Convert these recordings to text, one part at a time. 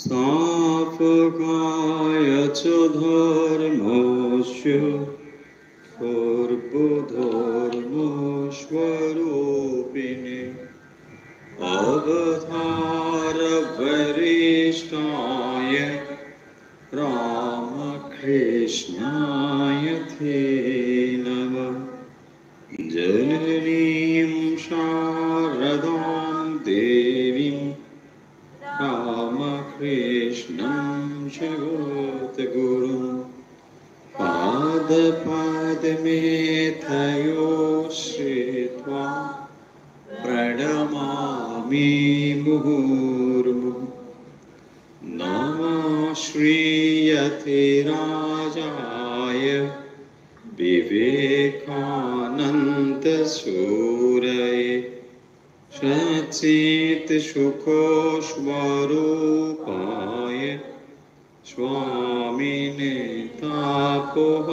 स्थापकाय च धर्मस्य सर्वधर्मस्वरूपिणे अवतारवरिष्ठाय रामकृष्णाय ते नमः। जननीं शारदां देवीं रामकृष्णं जगद्गुरुं पादपद्मे श्रित्वा प्रणमामि मुहुर्मुहुः। नमः श्रीयतिराजाय विवेकानन्दसूरये सच्चित्सुखस्वरूपाय स्वामिने तापहरिणे।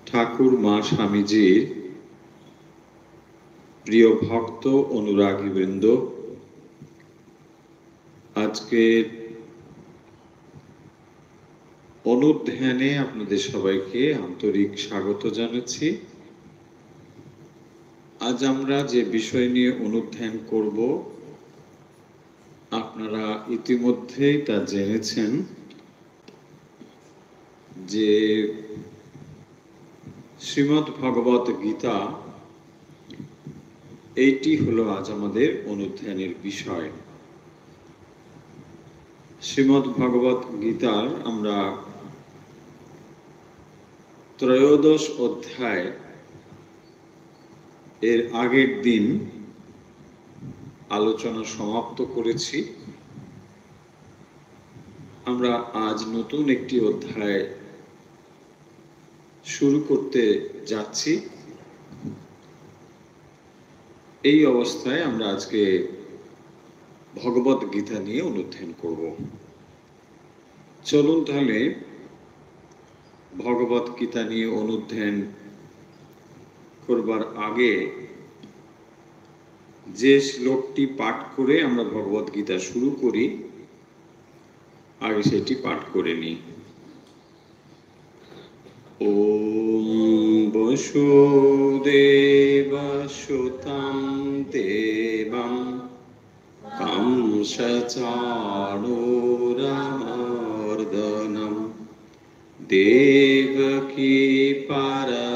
ঠাকুর মা স্বামীজির প্রিয় ভক্ত অনুরাগীবৃন্দ, আজকের অনুধ্যানে আপনাদের সবাইকে আন্তরিক স্বাগত জানাচ্ছি। আজ আমরা যে বিষয় নিয়ে অনুধ্যান করব আপনারা ইতিমধ্যেই তা জেনেছেন যে শ্রীমদ্ ভগবত গীতা, এইটি হলো আজ আমাদের অনুধ্যানের বিষয়। শ্রীমদ্ ভগবত গীতার আমরা ত্রয়োদশ অধ্যায় এর আগের দিন আলোচনা সমাপ্ত করেছি। আমরা আজ নতুন একটি অধ্যায় শুরু করতে যাচ্ছি। এই অবস্থায় আমরা আজকে ভগবত গীতা নিয়ে অনুধ্যান করব। চলুন তাহলে ভগবত গীতা নিয়ে অনুধ্যান করবার আগে যে শ্লোকটি পাঠ করে আমরা ভগবত গীতা শুরু করি, আগে সেটি পাঠ করে নিই। ওম বসুদেবসুতং দেবং কংসচাণূরমর্দনম দেবকী পরমানন্দং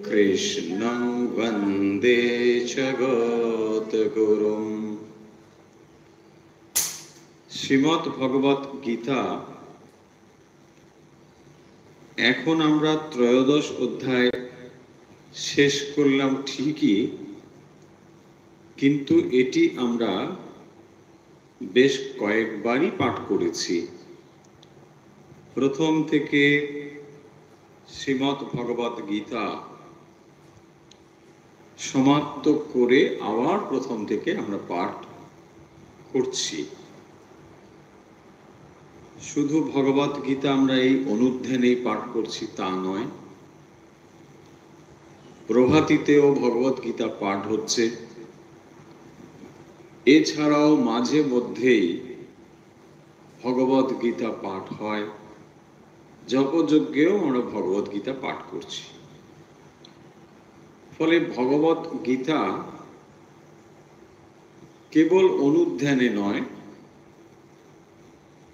কৃষ্ণং বন্দে জগদ্গুরুম। শ্রীমদ্ ভগবত গীতা, এখন আমরা ত্রয়োদশ অধ্যায় শেষ করলাম ঠিকই, কিন্তু এটি আমরা বেশ কয়েকবারই পাঠ করেছি। প্রথম থেকে শ্রীমদ্ ভগবত গীতা সমাপ্ত করে আবার প্রথম থেকে আমরা পাঠ করছি। শুধু ভগবত গীতা আমরা এই অনুধ্যানেই পাঠ করছি তা নয়, প্রভাতীতেও ভগবত গীতা পাঠ হচ্ছে। এছাড়াও মাঝে মধ্যেই ভগবত গীতা পাঠ হয়, জপযজ্ঞেও আমরা ভগবত গীতা পাঠ করছি। ফলে ভগবত গীতা কেবল অনুধ্যানে নয়,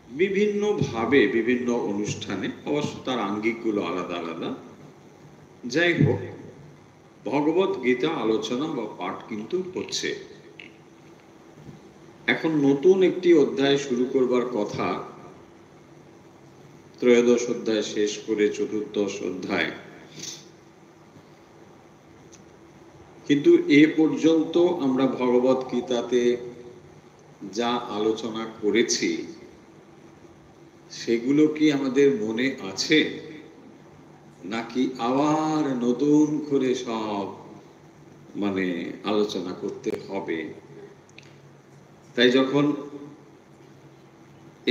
বিভিন্ন ভাবে বিভিন্ন অনুষ্ঠানে, অবশ্য তার আঙ্গিকগুলো আলাদা আলাদা, যাই হোক ভগবত গীতা আলোচনা বা পাঠ কিন্তু হচ্ছে। এখন নতুন একটি অধ্যায় শুরু করবার কথা। ত্রয়োদশ অধ্যায় শেষ করে চতুর্দশ অধ্যায়, কিন্তু এ পর্যন্ত আমরা ভগবত গীতাতে যা আলোচনা করেছি সেগুলো কি আমাদের মনে আছে, নাকি আবার নতুন করে সব আলোচনা করতে হবে? তাই যখন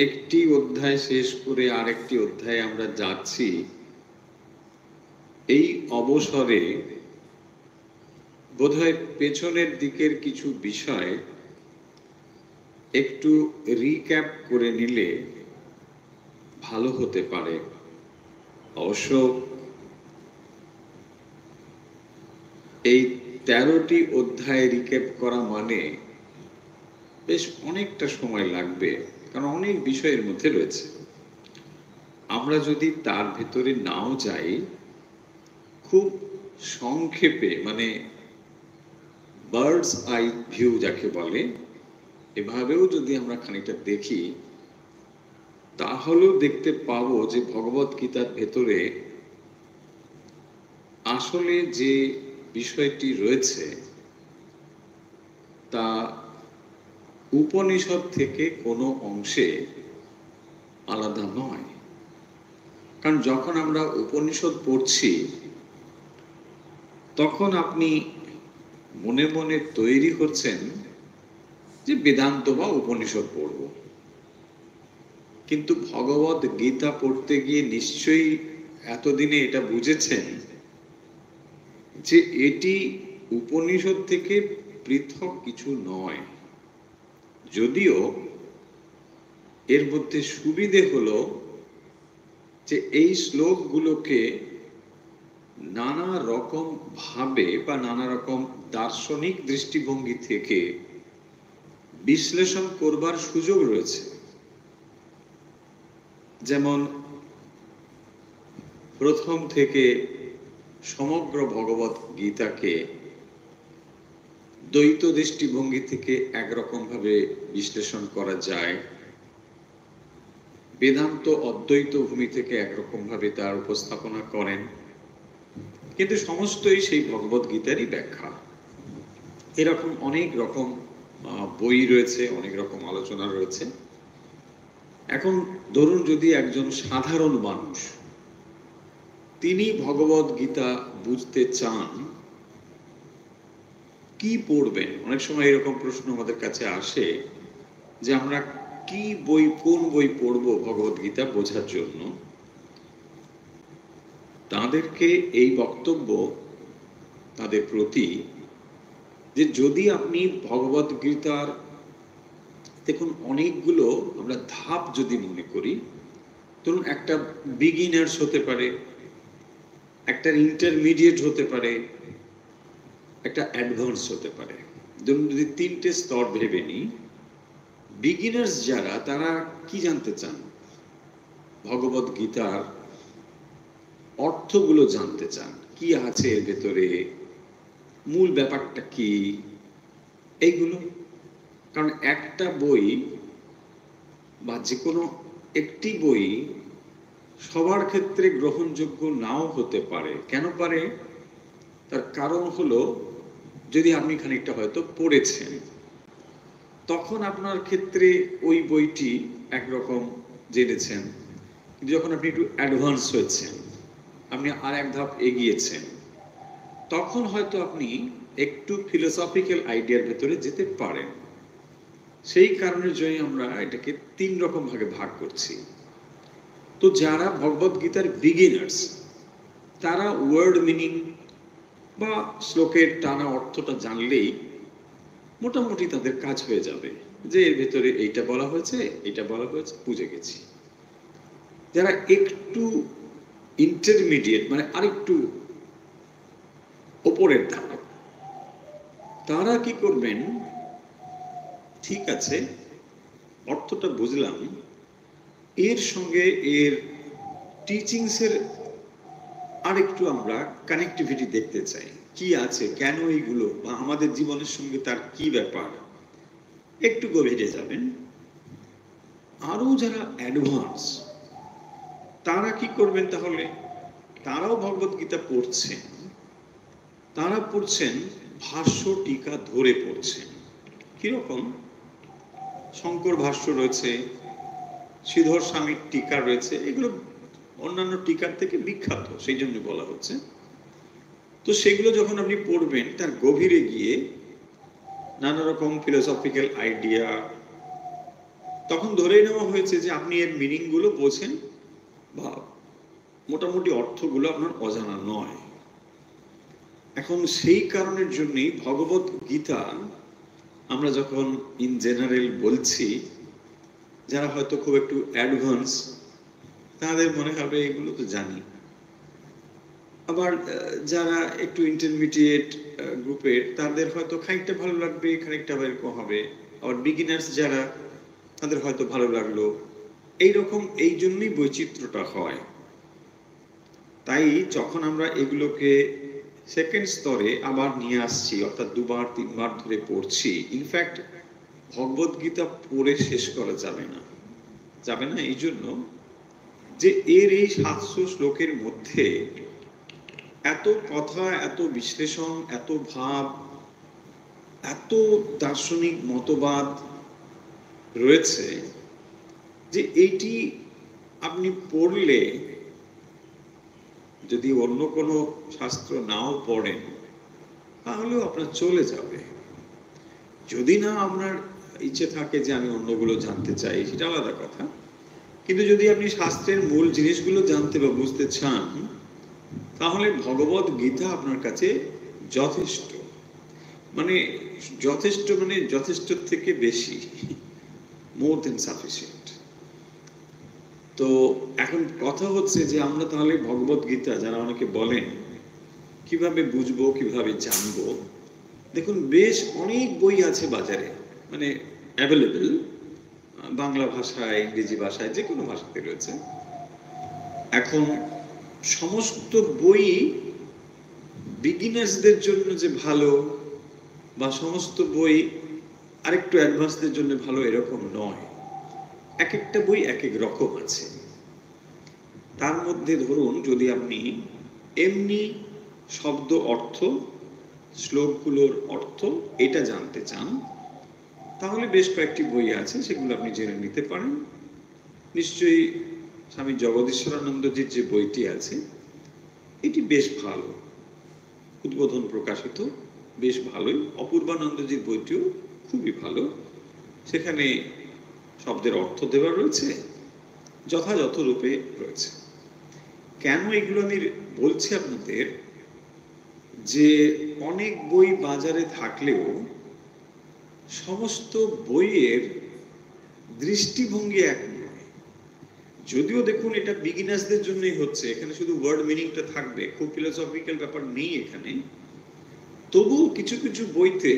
একটি অধ্যায় শেষ করে আরেকটি অধ্যায়ে আমরা যাচ্ছি, এই অবসরে বোধহয় পেছনের দিকের কিছু বিষয় একটু রিক্যাপ করে নিলে ভালো হতে পারে। অবশ্য এই 13টি অধ্যায় রিক্যাপ করা মানে বেশ অনেকটা সময় লাগবে, কারণ অনেক বিষয়ের মধ্যে রয়েছে। আমরা যদি তার ভেতরে নাও যাই, খুব সংক্ষেপে, মানে বার্ডস আই ভিউ যাকে বলে, এভাবেও যদি আমরা খানিকটা দেখি, তাহলেও দেখতে পাবো যে ভগবত গীতার ভেতরে আসলে যে বিষয়টি রয়েছে তা উপনিষদ থেকে কোনো অংশে আলাদা নয়। কারণ যখন আমরা উপনিষদ পড়ছি, তখন আপনি মনে মনে তৈরি হচ্ছেন যে বেদান্ত বা উপনিষদ পড়ব, কিন্তু ভগবত গীতা পড়তে গিয়ে নিশ্চয়ই এতদিনে এটা বুঝেছেন যে এটি উপনিষদ থেকে পৃথক কিছু নয়। যদিও এর মধ্যে সুবিধে হলো যে এই শ্লোকগুলোকে নানা রকম ভাবে বা নানা রকম দার্শনিক দৃষ্টিভঙ্গি থেকে বিশ্লেষণ করবার সুযোগ রয়েছে। যেমন প্রথম থেকে সমগ্র ভগবত গীতাকে দ্বৈত দৃষ্টিভঙ্গি থেকে একরকম ভাবে বিশ্লেষণ করা যায়, বেদান্ত অদ্বৈত ভূমি থেকে একরকম ভাবে তার উপস্থাপনা করেন, কিন্তু সমস্তই সেই ভগবত গীতারই ব্যাখ্যা। এরকম অনেক রকম বই রয়েছে, অনেক রকম আলোচনা রয়েছে। এখন ধরুন যদি একজন সাধারণ মানুষ তিনি ভগবত গীতা বুঝতে চান, কি পড়বেন? অনেক সময় এরকম প্রশ্ন আমাদের কাছে আসে যে আমরা কি বই, কোন বই পড়বো ভগবত গীতা বোঝার জন্য। তাদেরকে এই বক্তব্য তাদের প্রতি যে যদি আপনি ভগবত গীতার, দেখুন অনেকগুলো আমরা ধাপ যদি মনে করি, ধরুন একটা বিগিনার্স হতে পারে, একটা ইন্টারমিডিয়েট হতে পারে, একটা অ্যাডভান্স হতে পারে। ধরুন যদি 3টে স্তর ভেবে নিই, বিগিনার্স যারা, তারা কি জানতে চান? ভগবত গীতার অর্থগুলো জানতে চান, কি আছে এর ভেতরে, মূল ব্যাপারটা কি, এইগুলো। কারণ একটা বই বা যে কোনো একটি বই সবার ক্ষেত্রে গ্রহণযোগ্য নাও হতে পারে। কেন পারে? তার কারণ হলো, যদি আপনি খানিকটা হয়তো পড়েছেন, তখন আপনার ক্ষেত্রে ওই বইটি একরকম জেনেছেন, কিন্তু যখন আপনি একটু অ্যাডভান্স হয়েছেন, আপনি আর এক ধাপ এগিয়েছেন, তখন হয়তো আপনি একটু ফিলোসফিক্যাল আইডিয়ার ভেতরে যেতে পারেন। সেই কারণের জন্য আমরা এটাকে 3 রকম ভাগে ভাগ করছি। তো যারা ভগবত গীতার বিগিনার্স, তারা ওয়ার্ড মিনিং বা শ্লোকের টানা অর্থটা জানলেই মোটামুটি তাদের কাজ হয়ে যাবে, যে এর ভেতরে এইটা বলা হয়েছে, এটা বলা হয়েছে, বুঝে গেছি। যারা একটু ইন্টারমিডিয়েট, মানে আরেকটু ওপরের ধাপ, তারা কি করবেন? ঠিক আছে, অর্থটা বুঝলাম, এর সঙ্গে এর টিচিংসের আরেকটু আমরা কানেক্টিভিটি দেখতে চাই, কি আছে, কেন এইগুলো, বা আমাদের জীবনের সঙ্গে তার কি ব্যাপার, একটু গভীরে যাবেন। আরো যারা অ্যাডভান্স, তারা কি করবেন তাহলে? তারাও ভগবত গীতা পড়ছেন, তারা পড়ছেন ভাষ্য টিকা ধরে পড়ছেন। কিরকম? শঙ্কর ভাষ্য রয়েছে, শ্রীধর স্বামীর টিকা রয়েছে, এগুলো অন্যান্য টিকার থেকে বিখ্যাত, সেই জন্য বলা হচ্ছে। তো সেগুলো যখন আপনি পড়বেন, তার গভীরে গিয়ে নানা রকম ফিলোসফিক্যাল আইডিয়া, তখন ধরেই নেওয়া হয়েছে যে আপনি এর মিনিংগুলো বোঝেন বা মোটামুটি অর্থগুলো আপনার অজানা নয়। এখন সেই কারণের জন্যই ভগবত গীতা আমরা যখন ইন জেনারেল বলছি, যারা হয়তো খুব একটু অ্যাডভান্স তাদের মনে হবে এগুলো তো জানি, আবার যারা একটু ইন্টারমিডিয়েট গ্রুপের তাদের হয়তো খানিকটা ভালো লাগবে, খানিকটা এরকম হবে, আবার বিগিনার্স যারা তাদের হয়তো ভালো লাগলো। এইরকম এই জন্যই বৈচিত্র্যটা হয়। তাই যখন আমরা এগুলোকে সেকেন্ড স্তরে আবার নিয়ে আসছি, অর্থাৎ 2বার 3বার ধরে পড়ছি, ইনফ্যাক্ট ভগবত গীতা পড়ে শেষ করা যাবে না এই জন্য যে এর এই 700 শ্লোকের মধ্যে এত কথা, এত বিশ্লেষণ, এত ভাব, এত দার্শনিক মতবাদ রয়েছে যে এইটি আপনি পড়লে, যদি অন্য কোনো শাস্ত্র নাও পড়েন তাহলেও আপনার চলে যাবে। যদি না আপনার ইচ্ছে থাকে যে আমি অন্যগুলো জানতে চাই, সেটা আলাদা কথা। কিন্তু যদি আপনি শাস্ত্রের মূল জিনিসগুলো জানতে বা বুঝতে চান, তাহলে ভগবত গীতা আপনার কাছে যথেষ্ট, মানে যথেষ্ট, মানে যথেষ্ট থেকে বেশি, মোর দেন সাফিসিয়েন্ট। তো এখন কথা হচ্ছে যে আমরা তাহলে ভগবত গীতা, যারা অনেকে বলেন কিভাবে বুঝবো, কিভাবে জানবো, দেখুন বেশ অনেক বই আছে বাজারে, মানে অ্যাভেলেবেল, বাংলা ভাষায়, ইংরেজি ভাষায়, যে কোনো ভাষাতে রয়েছে। এখন সমস্ত বই বিগিনার্সদের জন্য যে ভালো বা সমস্ত বই আরেকটু অ্যাডভান্সদের জন্য ভালো এরকম নয়। এক একটা বই এক এক রকম আছে। তার মধ্যে ধরুন যদি আপনি এমনি শব্দ অর্থ, শ্লোকগুলোর অর্থ এটা জানতে চান, তাহলে বেশ কয়েকটি বই আছে, সেগুলো আপনি জেনে নিতে পারেন। নিশ্চয়ই স্বামী জগদীশ্বরানন্দজির যে বইটি আছে এটি বেশ ভালো, উদ্বোধন প্রকাশিত, বেশ ভালোই। অপূর্বানন্দজির বইটিও খুবই ভালো, সেখানে শব্দের অর্থ দেওয়া রয়েছে, যথাযথ রূপে রয়েছে। কেন এগুলো আমি বলছি আপনাদের, যে অনেক বই বাজারে থাকলেও সমস্ত বইয়ের দৃষ্টিভঙ্গি এক নয়। যদিও দেখুন এটা বিগিনার্সদের জন্যই হচ্ছে, এখানে শুধু ওয়ার্ড মিনিংটা থাকবে, খুব ফিলোসফিক্যাল ব্যাপার নেই এখানে। তবুও কিছু কিছু বইতে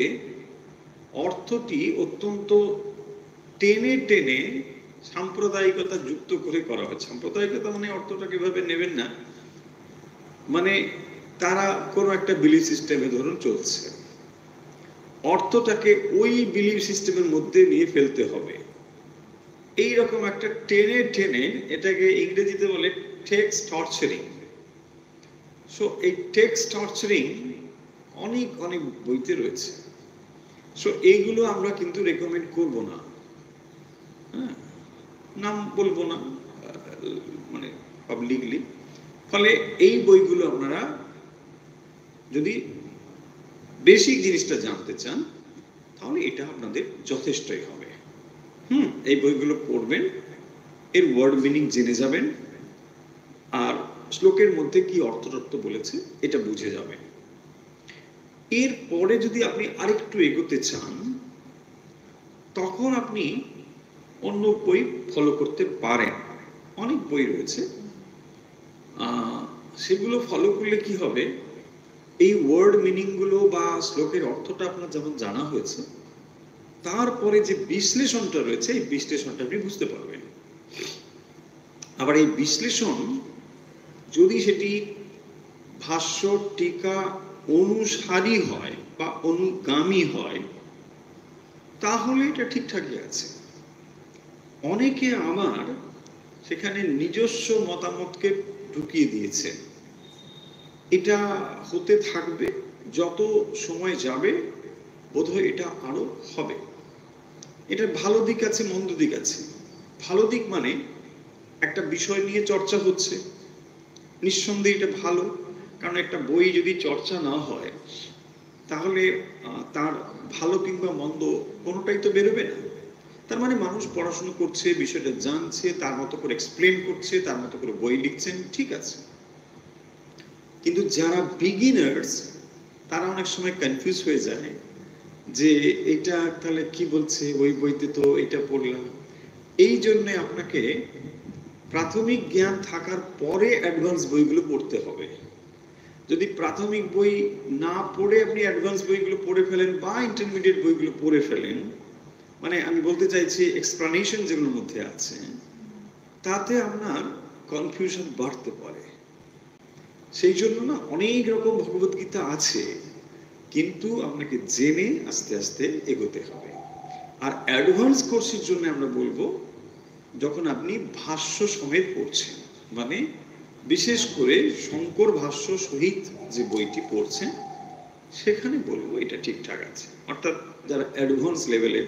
অর্থটি অত্যন্ত টেনে টেনে সাম্প্রদায়িকতা যুক্ত করে করা হয়। সাম্প্রদায়িকতা মানে অর্থটা কিভাবে নেবেন না, মানে তারা কোনো একটা বিলিফ সিস্টেমে ধরুন চলছে, অর্থটাকে ওই বিলিফ সিস্টেমের মধ্যে নিয়ে ফেলতে হবে, এইরকম একটা টেনে টেনে, এটাকে ইংরেজিতে বলে টেক্সট টর্চারিং। সো এই টেক্সট টর্চারিং অনেক অনেক বইতে রয়েছে। সো এইগুলো আমরা কিন্তু রেকমেন্ড করব না, হ্যাঁ, নাম বলবো না মানে পাবলিকলি। ফলে এই বইগুলো আপনারা যদি বেসিক জিনিসটা জানতে চান, তাহলে এটা আপনাদের যথেষ্টই হবে। এই বইগুলো পড়বেন, এর ওয়ার্ড মিনিং জেনে যাবেন, আর শ্লোকের মধ্যে কি অর্থতত্ত্ব বলেছে এটা বুঝে যাবেন। এরপরে যদি আপনি আরেকটু এগোতে চান, তখন আপনি অন্য বই ফলো করতে পারেন। অনেক বই রয়েছে, সেগুলো ফলো করলে কি হবে, এই ওয়ার্ড মিনিংগুলো বা শ্লোকের অর্থটা আপনার যেমন জানা হয়েছে, তারপরে যে বিশ্লেষণটা রয়েছে, এই বিশ্লেষণটা আপনি বুঝতে পারবেন। আবার এই বিশ্লেষণ যদি সেটি ভাষ্য, টিকা অনুসারী হয় বা অনুগামী হয়, তাহলে এটা ঠিকঠাকই আছে। অনেকে আমার সেখানে নিজস্ব মতামতকে ঢুকিয়ে দিয়েছে, এটা হতে থাকবে, যত সময় যাবে বোধহয় এটা আরো হবে। এটার ভালো দিক আছে, মন্দ দিক আছে। ভালো দিক মানে একটা বিষয় নিয়ে চর্চা হচ্ছে, নিঃসন্দেহে এটা ভালো, কারণ একটা বই যদি চর্চা না হয় তাহলে তার ভালো কিংবা মন্দ কোনোটাই তো বেরোবে না। তার মানে মানুষ পড়াশোনা করছে, বিষয়টা জানছে, তার মতো করে এক্সপ্লেন করছে, তার মতো করে বই লিখছেন, ঠিক আছে। কিন্তু যারা বিগিনার্স তারা অনেক সময় কনফিউজ হয়ে যায় যে এটা তাহলে কি বলছে, ওই বইতে তো এটা পড়লাম। এই জন্যে আপনাকে প্রাথমিক জ্ঞান থাকার পরে অ্যাডভান্স বইগুলো পড়তে হবে। যদি প্রাথমিক বই না পড়ে আপনি অ্যাডভান্স বইগুলো পড়ে ফেলেন বা ইন্টারমিডিয়েট বইগুলো পড়ে ফেলেন, মানে আমি বলতে চাইছি এক্সপ্লানেশন যেগুলোর মধ্যে আছে, তাতে আপনার কনফিউশন বাড়তে পারে। সেই জন্য না অনেক রকম ভগবদ্গীতা আছে, কিন্তু আপনাকে জেনে আস্তে আস্তে এগোতে হবে। আর অ্যাডভান্স কোর্সের জন্য আমরা বলবো যখন আপনি ভাষ্য সমেত পড়ছেন, মানে বিশেষ করে শঙ্কর ভাষ্য সহিত যে বইটি পড়ছেন, সেখানে বলবো এটা ঠিকঠাক আছে। অর্থাৎ যারা অ্যাডভান্স লেভেলের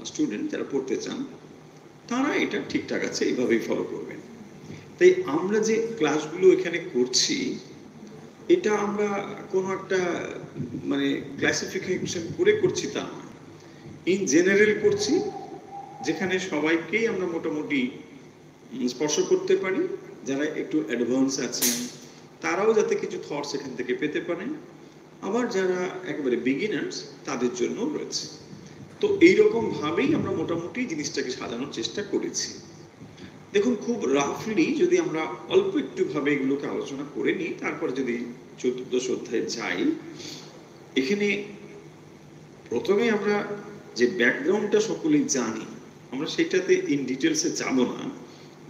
স্টুডেন্ট যারা পড়তে চান তারা এটা ঠিকঠাক আছে, এইভাবেই ফলো করবেন। তাই আমরা যে ক্লাসগুলো এখানে করছি, এটা আমরা কোনো একটা মানে ক্লাসিফিকেশন করে করছি তা না, ইন জেনারেল করছি, যেখানে সবাইকেই আমরা মোটামুটি স্পর্শ করতে পারি। যারা একটু অ্যাডভান্স আছেন তারাও যাতে কিছু থটস এখান থেকে পেতে পারেন, আবার যারা একেবারে বিগিনার্স তাদের জন্য রয়েছে। তো এইরকম ভাবেই আমরা মোটামুটি জিনিসটাকে সাজানোর চেষ্টা করেছি। দেখুন, খুব রাফলি যদি আমরা অল্প একটু ভাবে এগুলোকে আলোচনা করে নিই, তারপর যদি চতুর্দশ অধ্যায়ে যাই, এখানে প্রথমে আমরা যে ব্যাকগ্রাউন্ডটা সকলেই জানি, আমরা সেটাতে ইন ডিটেলসে যাব না,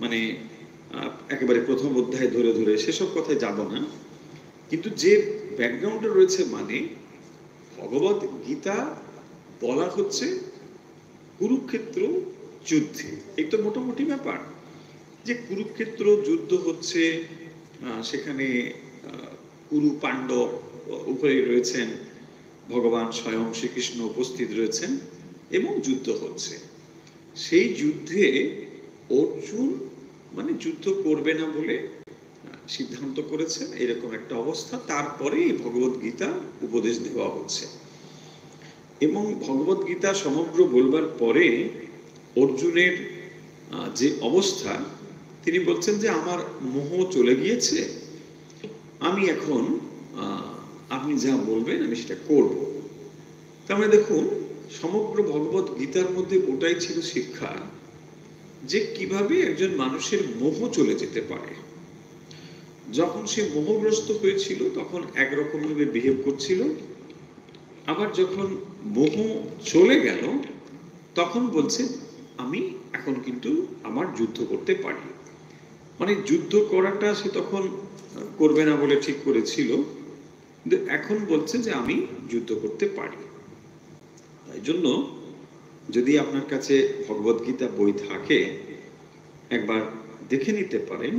মানে একেবারে প্রথম অধ্যায় ধরে ধরে সেসব কথায় যাব না। কিন্তু যে ব্যাকগ্রাউন্ডটা রয়েছে, মানে ভগবত গীতা বলা হচ্ছে কুরুক্ষেত্র যুদ্ধে, এই তো মোটামুটি ব্যাপার যে কুরুক্ষেত্র যুদ্ধ হচ্ছে, সেখানে কুরু পাণ্ডব উভয় রয়েছেন, ভগবান স্বয়ং শ্রীকৃষ্ণ উপস্থিত রয়েছেন এবং যুদ্ধ হচ্ছে। সেই যুদ্ধে অর্জুন মানে যুদ্ধ করবে না বলে সিদ্ধান্ত করেছেন, এরকম একটা অবস্থা। তারপরে ভগবত গীতা উপদেশ দেওয়া হচ্ছে এবং ভগবত গীতা সমগ্র বলবার পরে অর্জুনের যে অবস্থা, তিনি বলছেন যে আমার মোহ চলে গিয়েছে, আমি এখন আপনি যা বলবেন আমি সেটা করব। তার মানে দেখুন, সমগ্র ভগবত গীতার মধ্যে ওটাই ছিল শিক্ষা, যে কিভাবে একজন মানুষের মোহ চলে যেতে পারে। যখন সে মোহগ্রস্ত হয়েছিল তখন একরকম ভাবে বিহেভ করছিল, আবার যখন মোহ চলে গেল তখন বলছে আমি এখন কিন্তু আমার যুদ্ধ করতে পারি। মানে যুদ্ধ করাটা সে তখন করবে না বলে ঠিক করেছিল, কিন্তু এখন বলছে যে আমি যুদ্ধ করতে পারি। তাই জন্য যদি আপনার কাছে ভগবত গীতা বই থাকে, একবার দেখে নিতে পারেন।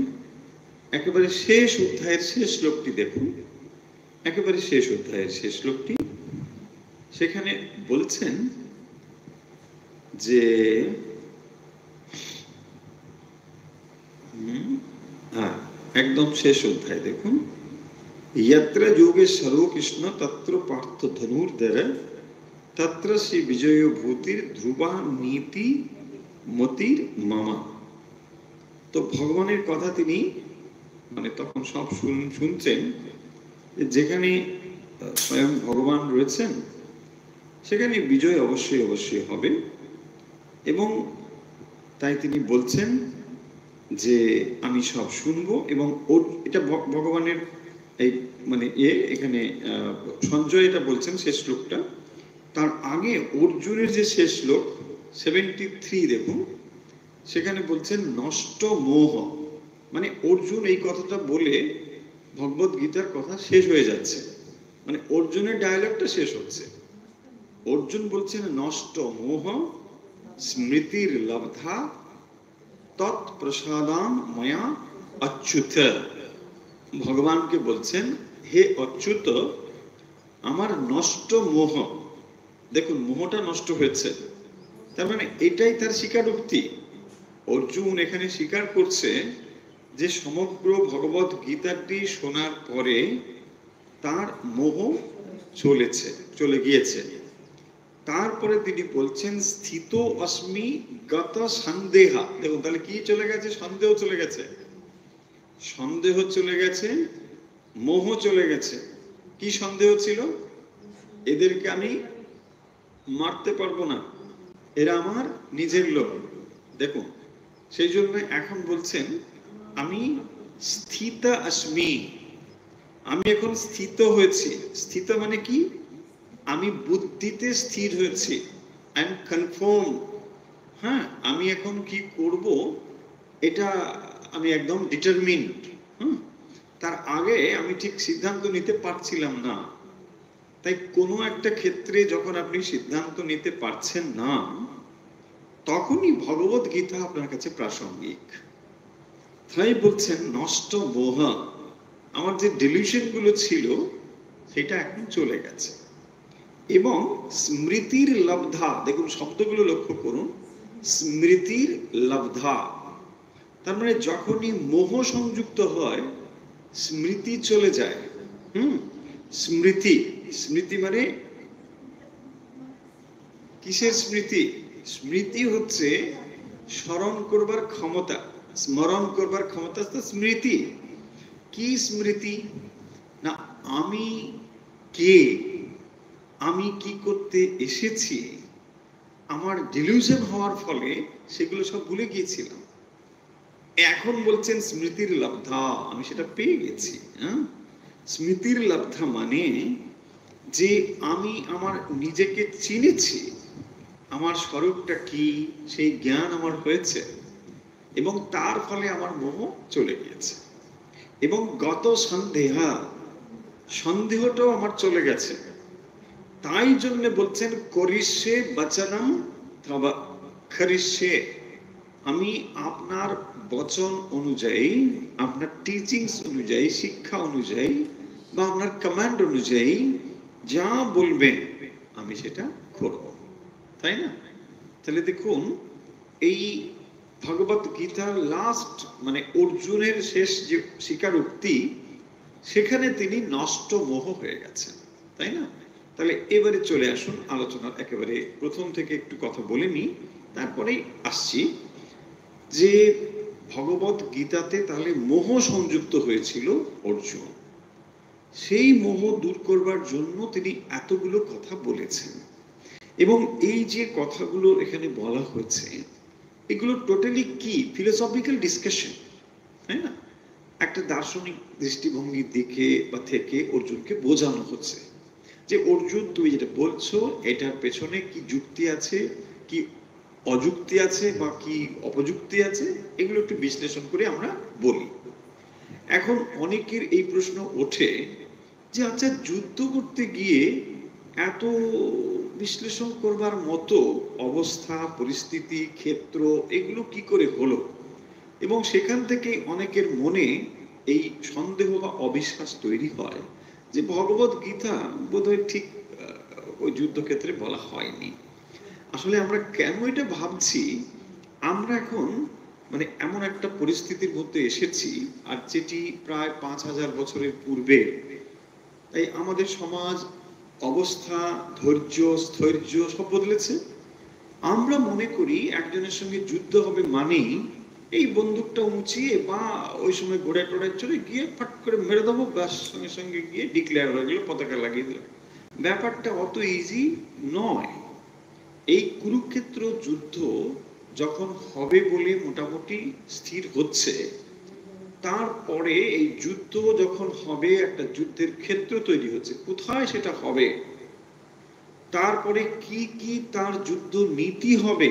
একেবারে শেষ অধ্যায়ের শেষ শ্লোকটি দেখুন, একেবারে শেষ অধ্যায়ের শেষ শ্লোকটি, সেখানে বলছেন যে একদম শেষ অধ্যায় দেখুন, यत्र योगेश्वरो कृष्ण तत्र पार्थ धनुर्धर तत्र श्री विजय भूतिर ध्रुवा नीति মতির মামা। তো ভগবানের কথা তিনি মানে তখন সব শুনছেন, যেখানে স্বয়ং ভগবান রয়েছেন সেখানে বিজয় অবশ্যই অবশ্যই হবে। এবং তাই তিনি বলছেন যে আমি সব শুনবো। এবং এটা ভগবানের এই মানে এখানে সঞ্জয় এটা বলছেন শেষ শ্লোকটা। তার আগে অর্জুনের যে শেষ শ্লোক 73 দেখুন, সেখানে বলছেন নষ্ট মোহ। মানে অর্জুন এই কথাটা বলে ভগবত গীতার কথা শেষ হয়ে যাচ্ছে, মানে অর্জুনের ডায়ালগটা শেষ হচ্ছে। অর্জুন বলছেন নষ্ট মোহ স্মৃতির লব্ধা তৎপ্রসাদাম ময়া অচ্যুত। ভগবানকে বলছেন হে অচ্যুত, আমার নষ্ট মোহ, দেখুন মোহটা নষ্ট হয়েছে, তার মানে এটাই তার স্বীকারোক্তি। অর্জুন এখানে স্বীকার করছে যে সমগ্র ভগবত গীতাটি শোনার পরে তার মোহ চলে গিয়েছে। তারপরে তিনি বলছেন স্থিত অস্মি গত সন্দেহা। দেখুন তাহলে কি চলে গেছে? সন্দেহ চলে গেছে, সন্দেহ চলে গেছে, মোহ চলে গেছে। কি সন্দেহ ছিল? এদেরকে আমি মারতে পারবো না, এরা আমার নিজের লোক। দেখুন সেই জন্য এখন বলছেন আমি স্থিত আস্মি, আমি এখন স্থিত হয়েছি। স্থিত মানে কি? আমি বুদ্ধিতে স্থির হয়েছি, আই এম কনফার্ম। হ্যাঁ, আমি এখন কি করব এটা আমি একদম ডিটারমিন্ড। তার আগে আমি ঠিক সিদ্ধান্ত নিতে পারছিলাম না। তাই কোনো একটা ক্ষেত্রে যখন আপনি সিদ্ধান্ত নিতে পারছেন না, তখনই ভগবত গীতা আপনার কাছে প্রাসঙ্গিক। তাই বলছেন নষ্ট মোহ, আমার যে ডিলিউশন গুলো ছিল সেটা এখন চলে গেছে। এবং স্মৃতির লব্ধা, দেখুন শব্দগুলো লক্ষ্য করুন, স্মৃতির লব্ধা, তার মানে যখনই মোহ সংযুক্ত হয় স্মৃতি চলে যায়। স্মৃতি, স্মৃতি মানে কিসের স্মৃতি? স্মৃতি হচ্ছে স্মরণ করবার ক্ষমতা, স্মরণ করবার ক্ষমতা তো স্মৃতি। কি স্মৃতি? না আমি কে, আমি কি করতে এসেছি, আমার ডিলিউশন হওয়ার ফলে সেগুলো সব ভুলে গিয়েছিলাম। এখন বলছেন স্মৃতির লব্ধা, আমি সেটা পেয়ে গেছি। স্মৃতির লব্ধা মানে যে আমি আমার নিজেকে চিনেছি, আমার স্বরূপটা কি সেই জ্ঞান আমার হয়েছে, এবং তার ফলে আমার মোহ চলে গিয়েছে। এবং গত সন্দেহা, সন্দেহটাও আমার চলে গেছে। তাই জন্য বলছেন করিষ্যে বচনম তব খরিষ্যে, আমি আপনার বচন অনুযায়ী, আপনার টিচিংস অনুযায়ী, শিক্ষা অনুযায়ী বা আপনার কমান্ড অনুযায়ী যা বলবেন আমি সেটা করব। তাই না? তাহলে দেখুন এই ভগবত গীতার লাস্ট মানে অর্জুনের শেষ যে স্বীকারোক্তি, সেখানে তিনি নষ্ট মোহ হয়ে গেছেন। তাই না? তাহলে এবারে চলে আসুন আলোচনার একেবারে প্রথম থেকে একটু কথা বলে নি, তারপরেই আসছি যে ভগবত গীতাতে তাহলে মোহ সংযুক্ত হয়েছিল অর্জুন, সেই মোহ দূর করবার জন্য তিনি এতগুলো কথা বলেছেন। এবং এই যে কথাগুলো এখানে বলা হয়েছে এগুলো টোটালি কি ফিলোসফিক্যাল ডিসকাশন, তাই না? একটা দার্শনিক দৃষ্টিভঙ্গির দিকে বা থেকে অর্জুনকে বোঝানো হচ্ছে যে অর্জুন তুমি যেটা বলছো এটার পেছনে কি যুক্তি আছে, কি অযুক্তি আছে বা কি অপযুক্তি আছে, এগুলো একটু বিশ্লেষণ করে আমরা বলি। এখন অনেকের এই প্রশ্ন ওঠে যে আচ্ছা যুদ্ধ করতে গিয়ে এত বিশ্লেষণ করবার মতো অবস্থা, পরিস্থিতি, ক্ষেত্র এগুলো কি করে হলো? এবং সেখান থেকে অনেকের মনে এই সন্দেহ বা অবিশ্বাস তৈরি হয় যে ভগবত গীতা বোধহয় ঠিক ওই যুদ্ধক্ষেত্রে বলা হয়নি। আসলে আমরা কেন এটা ভাবছি, আমরা এখন মানে এমন একটা পরিস্থিতির মধ্যে এসেছি আর যেটি প্রায় 5000 বছরের পূর্বে। তাই আমাদের সমাজ, অবস্থা, ধৈর্য, স্থৈর্য সব বদলেছে। আমরা মনে করি একজনের সঙ্গে যুদ্ধ হবে মানেই এই বন্দুকটা উঁচিয়ে বা ওই সময় ঘোড়ায় টোড়ায় চড়ে গিয়ে ফাট করে মেরে দেবো, ব্যাস সঙ্গে সঙ্গে গিয়ে ডিক্লেয়ার হয়ে গেল, পতাকা লাগিয়ে দিল। ব্যাপারটা অত ইজি নয়। এই কুরুক্ষেত্র যুদ্ধ যখন হবে বলে মোটামুটি স্থির হচ্ছে, তারপরে এই যুদ্ধ যখন হবে একটা যুদ্ধের ক্ষেত্র তৈরি হচ্ছে, কোথায় সেটা হবে, তারপরে কি কি তার যুদ্ধ নীতি হবে,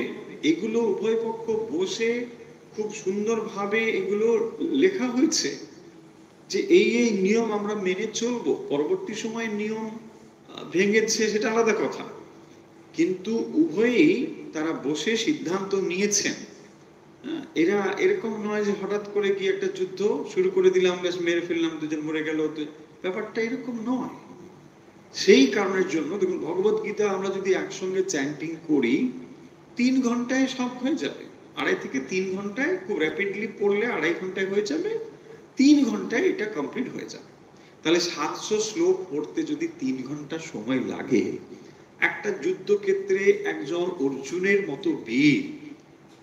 এগুলো উভয় পক্ষ বসে খুব সুন্দরভাবে এগুলো লেখা হয়েছে যে এই এই নিয়ম আমরা মেনে চলবো। পরবর্তী সময় নিয়ম ভেঙেছে সেটা আলাদা কথা, কিন্তু উভয়েই তারা বসে সিদ্ধান্ত নিয়েছেন। এরা এরকম নয় যে হঠাৎ করে গিয়ে একটা যুদ্ধ শুরু করে দিলাম, বেশ মেরে ফেললাম, দুজন মরে গেল, ব্যাপারটা এরকম নয়। সেই কারণের জন্য দেখুন ভগবত গীতা আমরা যদি একসঙ্গে চ্যান্টিং করি 3 ঘন্টায় সব হয়ে যাবে, 2.5 থেকে 3 ঘন্টায়, খুব র্যাপিডলি পড়লে 2.5 ঘন্টায় হয়ে যাবে, 3 ঘন্টায় এটা কমপ্লিট হয়ে যাবে। তাহলে 700 শ্লোক পড়তে যদি 3 ঘন্টা সময় লাগে, একটা যুদ্ধক্ষেত্রে একজন অর্জুনের মতো বীর,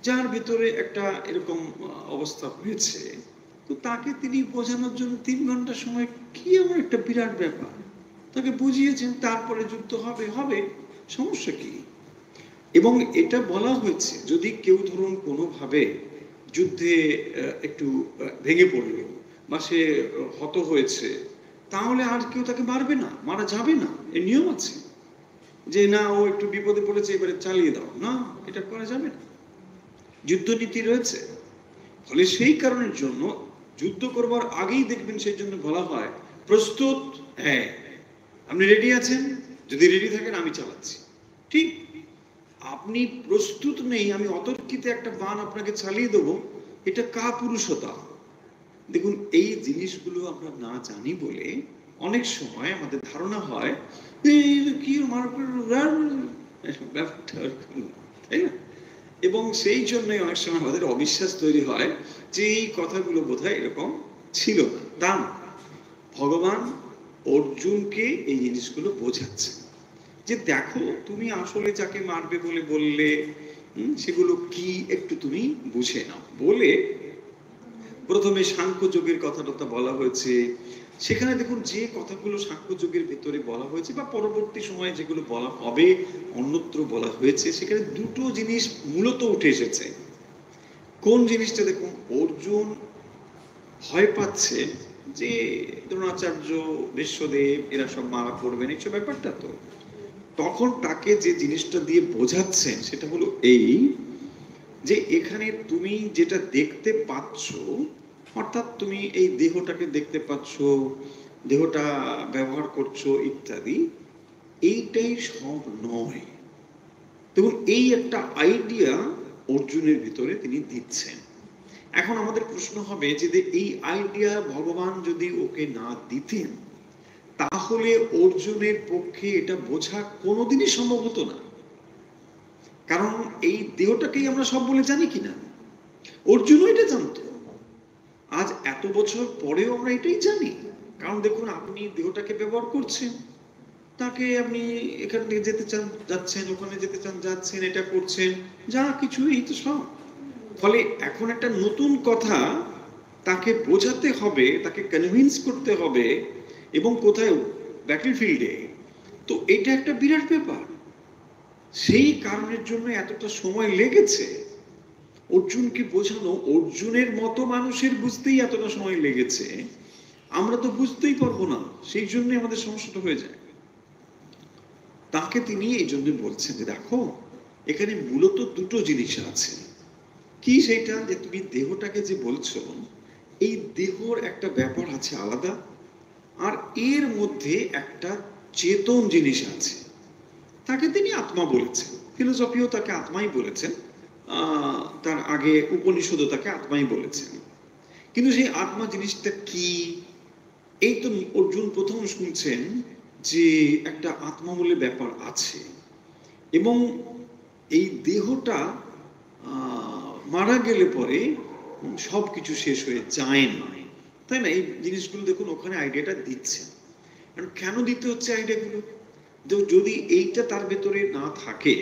যার ভেতরে একটা এরকম অবস্থা হয়েছে, তো তাকে তিনি বোঝানোর জন্য 3 ঘন্টা সময় কি এমন একটা বিরাট ব্যাপার, তাকে বুঝিয়েছেন, তারপরে যুদ্ধ হবে, হবে, সমস্যা কি? এবং এটা বলা হয়েছে যদি কেউ ধরুন কোনোভাবে যুদ্ধে একটু ভেঙে পড়ল বা সে হত হয়েছে, তাহলে আর কেউ তাকে মারবে না, মারা যাবে না, এর নিয়ম আছে যে না ও একটু বিপদে পড়েছে এবারে চালিয়ে দাও, না, এটা করা যাবে না, যুদ্ধনীতি রয়েছে। ফলে সেই কারণের জন্য যুদ্ধ করবার আগেই দেখবেন সেই জন্য বলা হয় প্রস্তুত, হ্যাঁ আপনি রেডি আছেন, যদি রেডি থাকেন আমি চালাচ্ছি। ঠিক, আপনি প্রস্তুত নেই, আমি অতর্কিতে একটা বান আপনাকে চালিয়ে দেবো, এটা কাপুরুষতা। দেখুন এই জিনিসগুলো আমরা না জানি বলে অনেক সময় আমাদের ধারণা হয় কি ব্যাপারটা, তাই না? এবং সেই জন্যই অনেক সময় আমাদের অবিশ্বাস তৈরি হয় যে এই কথাগুলো বোধহয় এরকম ছিল না। তা না, ভগবান অর্জুনকে এই জিনিসগুলো বোঝাচ্ছে যে দেখো তুমি আসলে যাকে মারবে বলে বললে সেগুলো কি একটু তুমি বুঝে নাও বলে প্রথমে সাংখ্য যোগের কথাটা বলা হয়েছে। সেখানে দেখুন যে কথাগুলো সাংখ্য যোগের ভেতরে বলা হয়েছে বা পরবর্তী সময়ে যেগুলো বলা হবে অন্যত্র বলা হয়েছে, সেখানে দুটো জিনিস মূলত উঠে এসেছে। কোন জিনিসটা দেখুন, অর্জুন ভয় পাচ্ছে যে দ্রোণাচার্য, বিশ্বদেব এরা সব মারা পড়বেন, এইসব ব্যাপারটা। তো তখন তাকে যে জিনিসটা দিয়ে বোঝাচ্ছেন সেটা হলো এই যে এখানে তুমি যেটা দেখতে পাচ্ছ, অর্থাৎ তুমি এই দেহটাকে দেখতে পাচ্ছ, দেহটা ব্যবহার করছো ইত্যাদি, এইটাই সব নয়। দেখুন এই একটা আইডিয়া অর্জুনের ভিতরে তিনি দিচ্ছেন। এখন আমাদের প্রশ্ন হবে যে এই আইডিয়া ভগবান যদি ওকে না দিতেন তাহলে অর্জুনের পক্ষে এটা বোঝা কোনোদিনই সম্ভব হতো না। কারণ এই দেহটাকেই আমরা সব বলে জানি কিনা, অর্জুনও এটা জানতো। আজ এত বছর পরেও আমরা এটাই জানি। কারণ দেখুন আপনি দেহটাকে ব্যবহার করছেন, তাকে আপনি এখান থেকে যেতে চান যাচ্ছেন, ওখানে যেতে চান যাচ্ছেন, এটা করছেন, যা কিছু এই তো সব। ফলে এখন একটা নতুন কথা তাকে বোঝাতে হবে, তাকে কনভিন্স করতে হবে, এবং কোথায়, ব্যাটল ফিল্ডে। তো এটা একটা বিরাট ব্যাপার, সেই কারণের জন্য এতটা সময় লেগেছে অর্জুনকে বোঝানো। অর্জুনের মতো মানুষের বুঝতেই এতটা সময় লেগেছে, আমরা তো বুঝতেই পারবো না, সেই জন্য আমাদের সমস্যাটা হয়ে যায়। তাকে তিনি এই জন্য বলছেন যে দেখো এখানে মূলত দুটো জিনিস আছে। কি সেইটা, যে তুমি দেহটাকে যে বলছো, এই দেহর একটা ব্যাপার আছে আলাদা, আর এর মধ্যে একটা চেতন জিনিস আছে, তাকে তিনি আত্মা বলেছেন। ফিলোসফিও তাকে আত্মাই বলেছেন, তার আগে উপনিষদও তাকে আত্মাই বলেছেন। কিন্তু সেই আত্মা জিনিসটা কি, এই তো অর্জুন প্রথম শুনছেন যে একটা আত্মা বলে ব্যাপার আছে, এবং এই দেহটা মারা গেলে পরে সব কিছু শেষ হয়ে যায় না, তাই না? এই জিনিসগুলো দেখুন ওখানে আইডিয়াটা দিচ্ছে। কেন দিতে হচ্ছে আইডিয়াগুলো? যদি এইটা তার ভেতরে না থাকে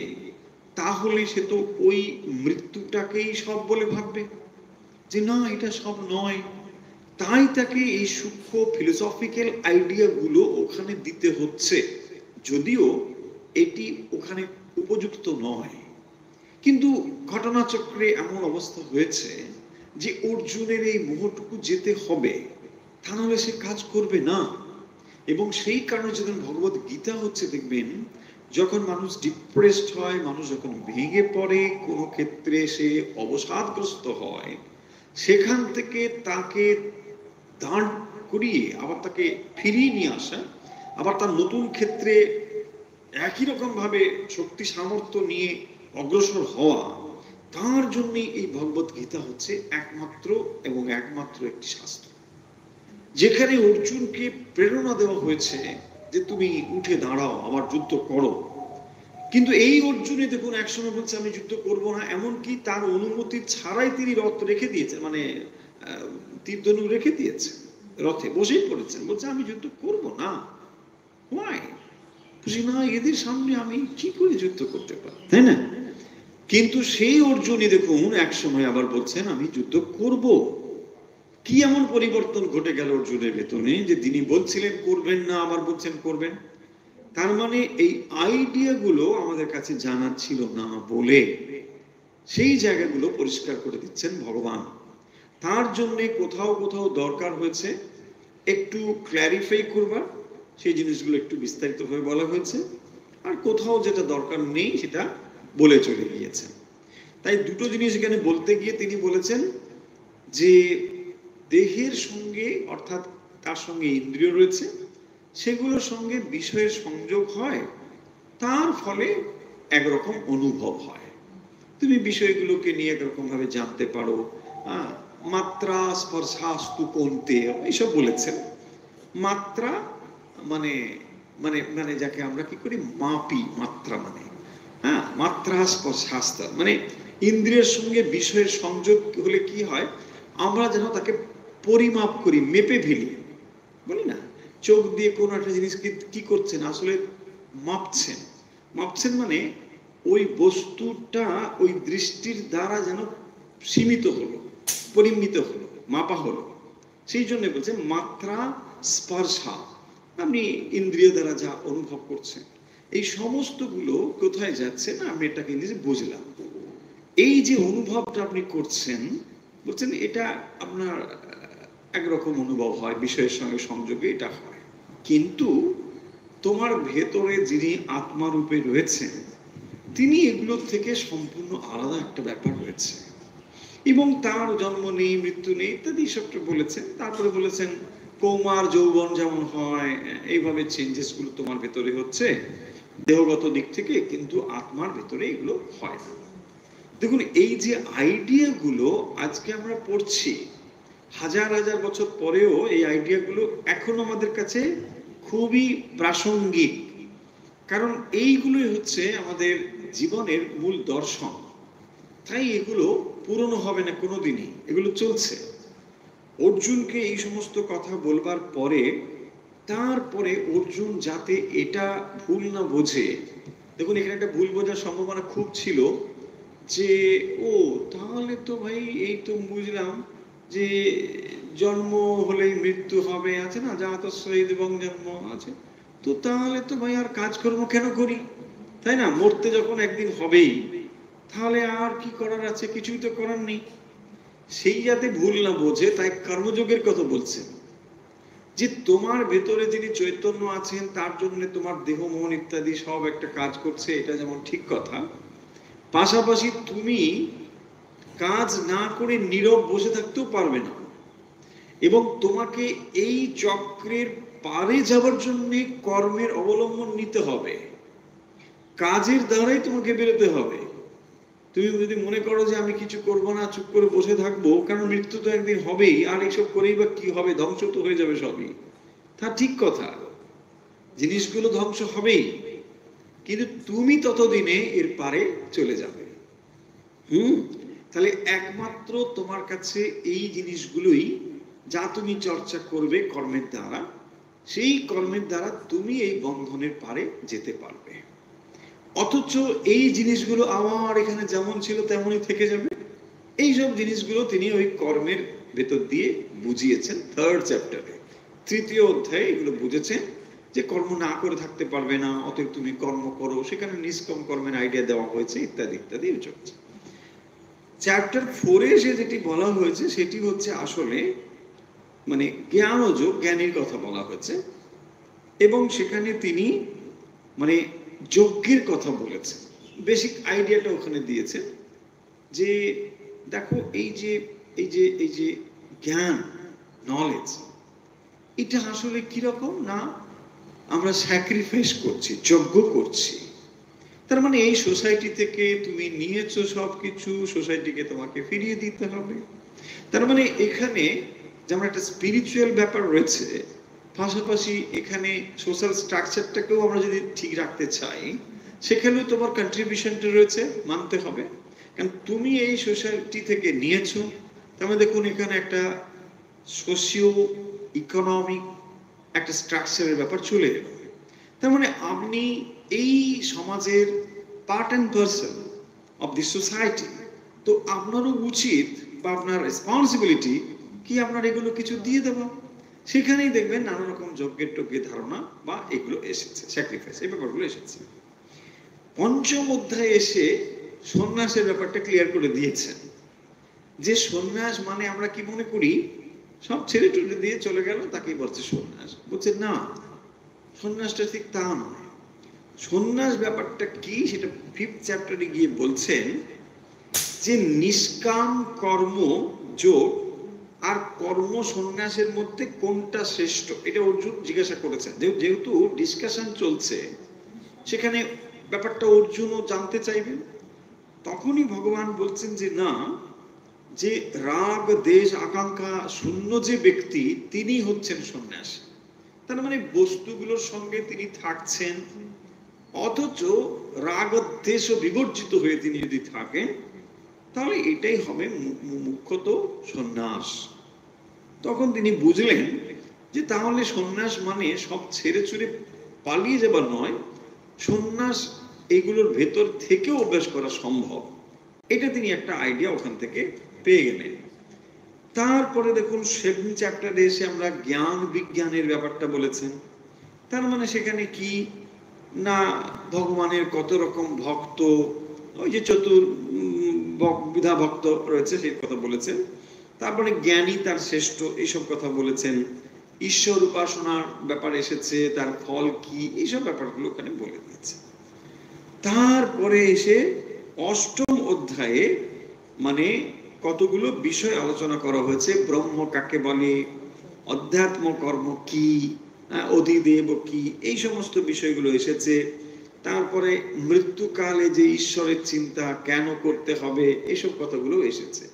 তাহলে সে তো ওই মৃত্যুটাকেই সব বলে ভাববে যে না এটা সব নয়। তাই তাকে এই সূক্ষ্ম ফিলোসফিক্যাল আইডিয়াগুলো ওখানে দিতে হচ্ছে, যদিও এটি ওখানে উপযুক্ত নয়। কিন্তু ঘটনাচক্রে এমন অবস্থা হয়েছে যে অর্জুনের এই মোহটুকু যেতে হবে, তা নাহলে সে কাজ করবে না। এবং সেই কারণে যখন ভগবত গীতা হচ্ছে দেখবেন, যখন মানুষ ডিপ্রেসড হয়, মানুষ যখন ভেঙে পড়ে, কোনো ক্ষেত্রে সে অবসাদগ্রস্ত হয়, সেখান থেকে তাকে দাঁড় করিয়ে আবার তাকে ফিরিয়ে নিয়ে আসা, আবার তার নতুন ক্ষেত্রে একই রকম ভাবে শক্তি সামর্থ্য নিয়ে অগ্রসর হওয়া, তার জন্যই এই ভগবত গীতা হচ্ছে একমাত্র এবং একমাত্র একটি শাস্ত্র, যেখানে অর্জুনকে প্রেরণা দেওয়া হয়েছে যে তুমি উঠে দাঁড়াও, আবার যুদ্ধ করো। কিন্তু এই অর্জুনে দেখুন একসময় বলছে আমি যুদ্ধ করব না, এমনকি তার অনুমতি ছাড়াই তিনি রথ রেখে দিয়েছেন, মানে তীরধনুক রেখে দিয়েছেন, রথে বসেই পড়েছেন, বলছে আমি যুদ্ধ করব না। Why? বুঝি না এদের সামনে আমি কি করে যুদ্ধ করতে পারি, তাই না? কিন্তু সেই অর্জুনই দেখুন এক সময় আবার বলছেন আমি যুদ্ধ করব। কি এমন পরিবর্তন ঘটে গেল অর্জুনের ভেতরে যে তিনি বলছিলেন করবেন না, আবার বলছেন করবেন। তার মানে এই আইডিয়াগুলো আমাদের কাছে জানা ছিল না বলে সেই জায়গাগুলো পরিষ্কার করে দিচ্ছেন ভগবান। তার জন্য কোথাও কোথাও দরকার হয়েছে একটু ক্ল্যারিফাই করবার, সেই জিনিসগুলো একটু বিস্তারিতভাবে বলা হয়েছে, আর কোথাও যেটা দরকার নেই সেটা বলে চলে গিয়েছে। তাই দুটো জিনিস এখানে বলতে গিয়ে তিনি বলেছেন যে দেহের সঙ্গে অর্থাৎ তার সঙ্গে ইন্দ্রিয় রয়েছে, সেগুলোর সঙ্গে বিষয়ের সংযোগ হয়, তার ফলে একরকম অনুভব হয়। তুমি বিষয়গুলোকে নিয়ে একরকম ভাবে জানতে পারো। মাত্রা স্পর্শাস্তু কোনতে এইসব বলেছেন। মাত্রা মানে মানে মানে যাকে আমরা কি করি মাপি, মাত্রা মানে মাত্রা স্পর্শাস্ত মানে ইন্দ্রিয়ের সঙ্গে বিষয়ের সংযোগ হলে কি হয়, আমরা যেন তাকে পরিমাপ করি, মেপে ফেলি, বলি না? চোখ দিয়ে কোনো একটা জিনিস কি করছেন, আসলে মাপছেন। মাপছেন মানে ওই বস্তুটা ওই দৃষ্টির দ্বারা যেন সীমিত হলো, পরিমিত হলো, মাপা হলো। সেই জন্য বলছে মাত্রা স্পর্শা, আপনি ইন্দ্রিয় দ্বারা যা অনুভব করছেন, এই সমস্তগুলো কোথায় যাচ্ছে না, আমি এটাকে ইংরেজি বুঝলাম। এই যে অনুভবটা আপনি করছেন, বলছেন এটা আপনার একরকম অনুভব হয়, বিষয়ের সঙ্গে সংযোগে এটা হয়। কিন্তু তোমার ভেতরে যিনি আত্মারূপে রয়েছেন, তিনি এগুলোর থেকে সম্পূর্ণ আলাদা একটা ব্যাপার রয়েছে, এবং তার জন্ম নেই, মৃত্যু নেই ইত্যাদি সবটা বলেছেন। তারপরে বলেছেন কৌমার যৌবন যেমন হয় এইভাবে চেঞ্জেস গুলো তোমার ভেতরে হচ্ছে দেহগত দিক থেকে, কিন্তু আত্মার ভেতরে এগুলো হয় না। দেখুন এই যে আইডিয়া গুলো আজকে আমরা পড়ছি, হাজার হাজার বছর পরেও এই আইডিয়া গুলো এখন আমাদের কাছে খুবই প্রাসঙ্গিক, কারণ এইগুলোই হচ্ছে আমাদের জীবনের মূল দর্শন। তাই এগুলো পুরনো হবে না কোনোদিনই, এগুলো চলছে। অর্জুনকে এই সমস্ত কথা বলবার পরে তারপরে অর্জুন যাতে এটা ভুল না বোঝে, দেখুন এখানে একটা ভুল বোঝার সম্ভাবনা খুব ছিল যে ও তাহলে তো ভাই এই তো বুঝলাম যে জন্ম হলেই মৃত্যু হবে, আছে না জাত শহীদ এবং জন্ম আছে, তো তাহলে তো ভাই আর কাজকর্ম কেন করি, তাই না? মরতে যখন একদিন হবেই, তাহলে আর কি করার আছে, কিছুই তো করার নেই। সেই যাতে ভুল না বোঝে তাই কর্মযোগের কথা বলছেন, যে তোমার ভেতরে যিনি চৈতন্য আছেন তার জন্য তোমার দেহ মন ইত্যাদি সব একটা কাজ করছে, এটা যেমন ঠিক কথা, পাশাপাশি তুমি কাজ না করে নীরব বসে থাকতেও পারবে না, এবং তোমাকে এই চক্রের পারে যাবার জন্য কর্মের অবলম্বন নিতে হবে, কাজের দ্বারাই তোমাকে বেরোতে হবে। তুমি যদি মনে করো যে আমি কিছু করবো না, চুপ করে বসে থাকবো, কারণ মৃত্যু তো একদিন হবেই, আর এসব করেই বা কি হবে, ধ্বংস তো হয়ে যাবে সবই। তা ঠিক কথা, জিনিসগুলো ধ্বংস হবেই, কিন্তু তুমি ততদিনে এর পারে চলে যাবে। তাহলে একমাত্র তোমার কাছে এই জিনিসগুলোই যা তুমি চর্চা করবে কর্মের দ্বারা, সেই কর্মের দ্বারা তুমি এই বন্ধনের পারে যেতে পারবে। অথচ এই জিনিসগুলো আমার এখানে যেমন ছিল তেমনই থেকে যাবে, এইসব জিনিসগুলো তিনি ওই কর্মের ভেতর দিয়ে বুঝিয়েছেন। থার্ড চ্যাপ্টারে, তৃতীয় অধ্যায়ে এগুলো বুঝেছেন যে কর্ম না করে থাকতে পারবে না, অতএব তুমি কর্ম করো, সেখানে নিষ্কর্ম কর্মের আইডিয়া দেওয়া হয়েছে ইত্যাদি ইত্যাদি চলছে। চ্যাপ্টার 4-এ এসে যেটি বলা হয়েছে সেটি হচ্ছে আসলে মানে জ্ঞানযোগ, জ্ঞানীর কথা বলা হয়েছে, এবং সেখানে তিনি মানে যজ্ঞের কথা বলেছেন। বেসিক আইডিয়াটা ওখানে দিয়েছেন যে দেখো এই যে এই যে এই যে জ্ঞান, নলেজ, এটা আসলে কিরকম না, আমরা স্যাক্রিফাইস করছি, যজ্ঞ করছি। তার মানে এই সোসাইটি থেকে তুমি নিয়েছো সবকিছু, সোসাইটিকে তোমাকে ফিরিয়ে দিতে হবে। তার মানে এখানে যেমন একটা স্পিরিচুয়াল ব্যাপার রয়েছে, পাশাপাশি এখানে সোশ্যাল স্ট্রাকচারটাকেও আমরা যদি ঠিক রাখতে চাই, সেখানেও তোমার কন্ট্রিবিউশনটা রয়েছে, মানতে হবে। কারণ তুমি এই সোসাইটি থেকে নিয়েছো, তার মানে দেখুন এখানে একটা সোশিও ইকোনমিক একটা স্ট্রাকচারের ব্যাপার চলে এলো। তার মানে আপনি এই সমাজের part and person of the society, তো আপনারও উচিত বা আপনার রেসপন্সিবিলিটি কি আপনার এগুলো কিছু দিয়ে দেওয়া। সেখানেই দেখবেন নানা রকম যজ্ঞের টজ্ঞের ধারণা বা এগুলো এসেছে, স্যাক্রিফাইস, এই ব্যাপারগুলো এসেছে। পঞ্চম অধ্যায়ে এসে সন্ন্যাসের ব্যাপারটা ক্লিয়ার করে দিয়েছেন, যে সন্ন্যাস মানে আমরা কি মনে করি সব ছেড়ে টুড়ে দিয়ে চলে গেল তাকেই বলছে সন্ন্যাস। বলছে না, সন্ন্যাসটা ঠিক তা নয়। সন্ন্যাস ব্যাপারটা কি সেটা 5th চ্যাপ্টারে গিয়ে বলছেন যে নিষ্কাম কর্ম যোগ আর কর্ম সন্ন্যাসের মধ্যে কোনটা শ্রেষ্ঠ, এটা অর্জুন জিজ্ঞাসা করেছেন। যেহেতু ডিসকাশন চলছে সেখানে ব্যাপারটা অর্জুনও জানতে চাইবেন। তখনই ভগবান বলছেন যে না, যে রাগ দেশ আকাঙ্ক্ষা শূন্য যে ব্যক্তি তিনি হচ্ছেন সন্ন্যাসী। তার মানে বস্তুগুলোর সঙ্গে তিনি থাকছেন, অথচ রাগ দেশ বিবর্জিত হয়ে তিনি যদি থাকেন তাহলে এটাই হবে মুখ্যত সন্ন্যাস। তখন তিনি বুঝলেন যে তাহলে সন্ন্যাস মানে সব ছেড়ে ছুড়ে পালিয়ে যাবার নয়, সন্ন্যাস এগুলোর ভেতর থেকেও অভ্যাস করা সম্ভব। এটা তিনি একটা আইডিয়া ওখান থেকে পেয়ে গেলেন। তারপরে দেখুন 7th চ্যাপ্টারে এসে আমরা জ্ঞান বিজ্ঞানের ব্যাপারটা বলেছেন। তার মানে সেখানে কি না, ভগবানের কত রকম ভক্ত, ওই যে চতুর্বিধা ভক্ত রয়েছে সেই কথা বলেছেন। তারপরে জ্ঞানী তার শ্রেষ্ঠ, এইসব কথা বলেছেন। ঈশ্বর উপাসনার ব্যাপার এসেছে, তার ফল কি, এইসব ব্যাপারগুলো ওখানে বলে দিয়েছে। তারপরে এসে 8ম অধ্যায়ে মানে কতগুলো বিষয় আলোচনা করা হয়েছে। ব্রহ্ম কাকে বলে, অধ্যাত্ম কর্ম কি, অধিদেব কি, এই সমস্ত বিষয়গুলো এসেছে। তারপরে মৃত্যুকালে যে ঈশ্বরের চিন্তা কেন করতে হবে, এইসব কথাগুলো এসেছে।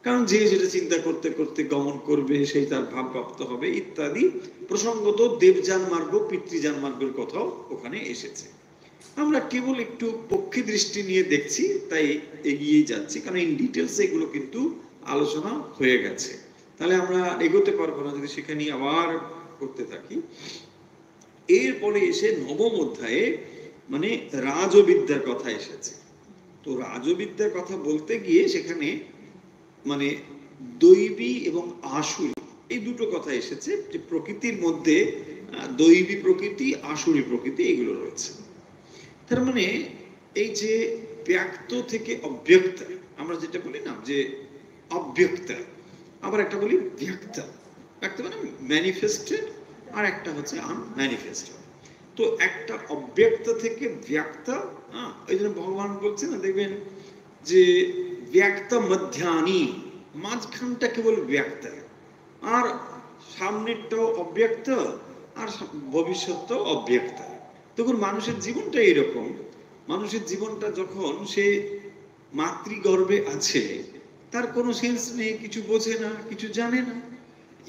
কারণ যে যেটা চিন্তা করতে করতে গমন করবে সেই তার ভাবপ্রাপ্ত হবে ইত্যাদি। প্রসঙ্গত দেবযান মার্গ পিতৃযান মার্গের কথাও ওখানে এসেছে। আমরা কেবল একটু পক্ষী দৃষ্টি নিয়ে দেখছি, তাই এগিয়ে যাচ্ছি, কারণ ইন ডিটেলস এগুলো কিন্তু আলোচনা হয়ে গেছে। তাহলে আমরা এগোতে পারবো না যদি সেখানে আবার করতে থাকি। এরপরে এসে 9ম অধ্যায়ে মানে রাজবিদ্যার কথা এসেছে। তো রাজবিদ্যার কথা বলতে গিয়ে সেখানে মানে দৈবী এবং আসুরি এই দুটো কথা এসেছে, যে প্রকৃতির মধ্যে দৈবী প্রকৃতি আসুরি প্রকৃতি এগুলো রয়েছে। তার মানে এই যে ব্যক্ত থেকে অব্যক্ত, আমরা যেটা বলি না যে অব্যক্ত, আবার একটা বলি ব্যক্ত। ব্যক্ত মানে ম্যানিফেস্টেড, আর একটা হচ্ছে আনম্যানিফেস্টেড। তো একটা অব্যক্ত থেকে ব্যক্ত, এই জন্য ভগবান বলছে না, দেখবেন যে ব্যক্ত মধ্যানি, মাঝখানটা কেবল ব্যক্ত, আর সামনেরটাও অব্যক্ত, আর ভবিষ্যৎটাও অব্যক্ত। তখন মানুষের জীবনটা এরকম। মানুষের জীবনটা যখন সে মাতৃগর্ভে আছে তার কোনো সেন্স নেই, কিছু বোঝে না, কিছু জানে না,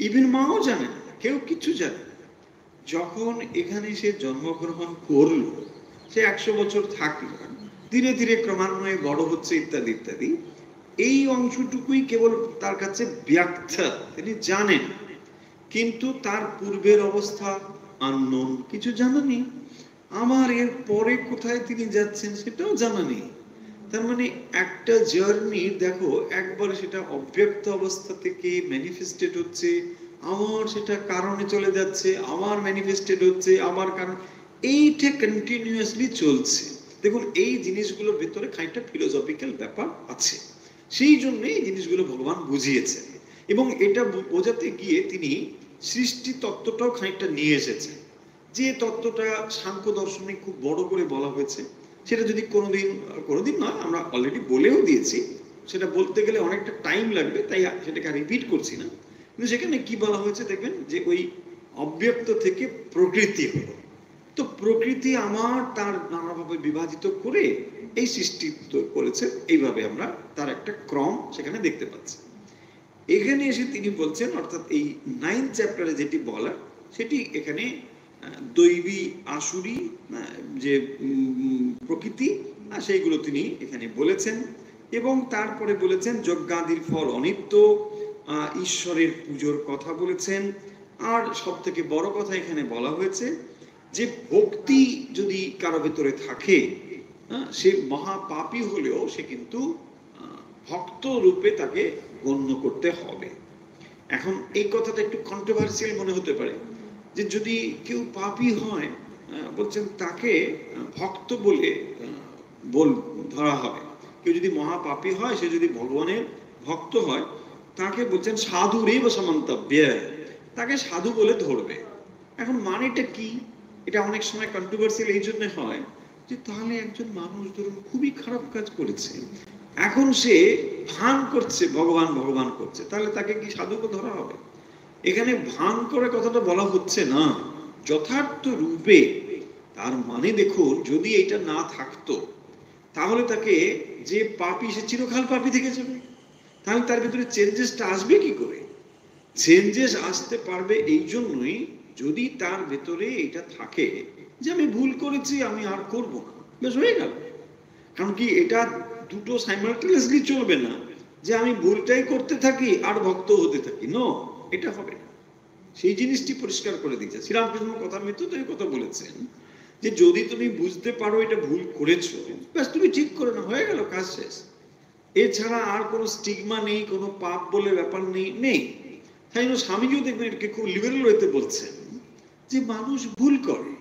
ইভেন মাও জানে না, কেউ কিছু জানে না। যখন এখানে সে জন্মগ্রহণ করলো, সে 100 বছর থাকলো, ধীরে ধীরে ক্রমান্বয়ে বড় হচ্ছে ইত্যাদি ইত্যাদি। এই অংশটুকুই কেবল তার কাছে ব্যক্ত, তিনি জানেন, কিন্তু তার পূর্বের অবস্থা আননোন, কিছু জানা নেই। আমার এর পরে কোথায় তিনি যাচ্ছেন সেটাও জানা নেই। তার মানে একটা জার্নি দেখো, একবারে সেটা অব্যক্ত অবস্থা থেকে ম্যানিফেস্টেড হচ্ছে, আমার সেটা কারণে চলে যাচ্ছে, আমার ম্যানিফেস্টেড হচ্ছে, আমার কারণ, এইটা কন্টিনিউয়াসলি চলছে। দেখুন এই জিনিসগুলোর ভিতরে খানিকটা ফিলোসফিক্যাল ব্যাপার আছে, সেই জন্য এই জিনিসগুলো ভগবান বুঝিয়েছেন। এবং এটা বোঝাতে গিয়ে তিনি সৃষ্টি তত্ত্বটাও খানিকটা নিয়ে এসেছেন, যে তত্ত্বটা সাংখ্য দর্শনে খুব বড় করে বলা হয়েছে। সেটা যদি কোনোদিন নয়, আমরা অলরেডি বলেও দিয়েছি, সেটা বলতে গেলে অনেকটা টাইম লাগবে, তাই সেটাকে রিপিট করছি না। কিন্তু সেখানে কি বলা হয়েছে দেখবেন, যে ওই অব্যক্ত থেকে প্রকৃতি হলো, তো প্রকৃতি আমার তার নানাভাবে বিভাজিত করে এই সৃষ্টি করেছে। এইভাবে আমরা তার একটা ক্রম সেখানে দেখতে পাচ্ছি। এখানে এসে তিনি বলছেন, অর্থাৎ এই 9th চ্যাপ্টারে যেটি বলা সেটি এখানে দৈবী আসুরি যে প্রকৃতি সেইগুলো তিনি এখানে বলেছেন। এবং তারপরে বলেছেন যজ্ঞাদির ফল অনিত্য, ঈশ্বরের পুজোর কথা বলেছেন। আর সব থেকে বড় কথা এখানে বলা হয়েছে যে ভক্তি যদি কারো ভেতরে থাকে, সে মহাপাপী হলেও সে কিন্তু ভক্ত রূপে তাকে গণ্য করতে হবে। এখন এই কথাটা একটু কন্ট্রোভার্সিয়াল মনে হতে পারে, যে যদি কেউ পাপী হয়, বলছেন তাকে ভক্ত বলে ধরা হবে। কেউ যদি মহাপাপী হয়, সে যদি ভগবানের ভক্ত হয়, তাকে বলছেন সাধু রেব সমন্তব্য, তাকে সাধু বলে ধরবে। এখন মানেটা কি? এটা অনেক সময় কন্ট্রোভার্সিয়াল এই জন্য হয় যে তাহলে একজন মানুষ ধরুন খুবই খারাপ কাজ করেছে, এখন সে ভান করছে ভগবান ভগবান করছে, তাহলে তাকে কি সাধুকে ধরা হবে? এখানে ভান করে কথাটা বলা হচ্ছে না, যথার্থ রূপে। তার মানে দেখুন, যদি এটা না থাকতো তাহলে তাকে যে পাপী সে চিরকাল পাপী থেকে যাবে, তাহলে তার ভিতরে চেঞ্জেসটা আসবে কি করে? চেঞ্জেস আসতে পারবে এই জন্যই যদি তার ভেতরে এটা থাকে যে আমি ভুল করেছি, আমি আর করব না, বেশ হয়ে গেল। কারণ কি, এটা দুটো সাইমালটেনিয়াসলি চলবে না, যে আমি ভুলটাই করতে থাকি আর ভক্ত হতে থাকি। নো, এটা হবে না। সেই জিনিসটি পরিষ্কার করে দিচ্ছে শ্রীরামকৃষ্ণ কথার মৃত্যু তো এই কথা বলেছেন, যে যদি তুমি বুঝতে পারো এটা ভুল করেছো, ব্যাস তুমি ঠিক করে না, হয়ে গেল, কাজ শেষ। এছাড়া আর কোনো স্টিগমা নেই, কোনো পাপ বলে ব্যাপার নেই। তাই জন্য স্বামীজিও দেখবেন এটাকে খুব লিবারেল হইতে বলছেন, যে মানুষ ভুল করে,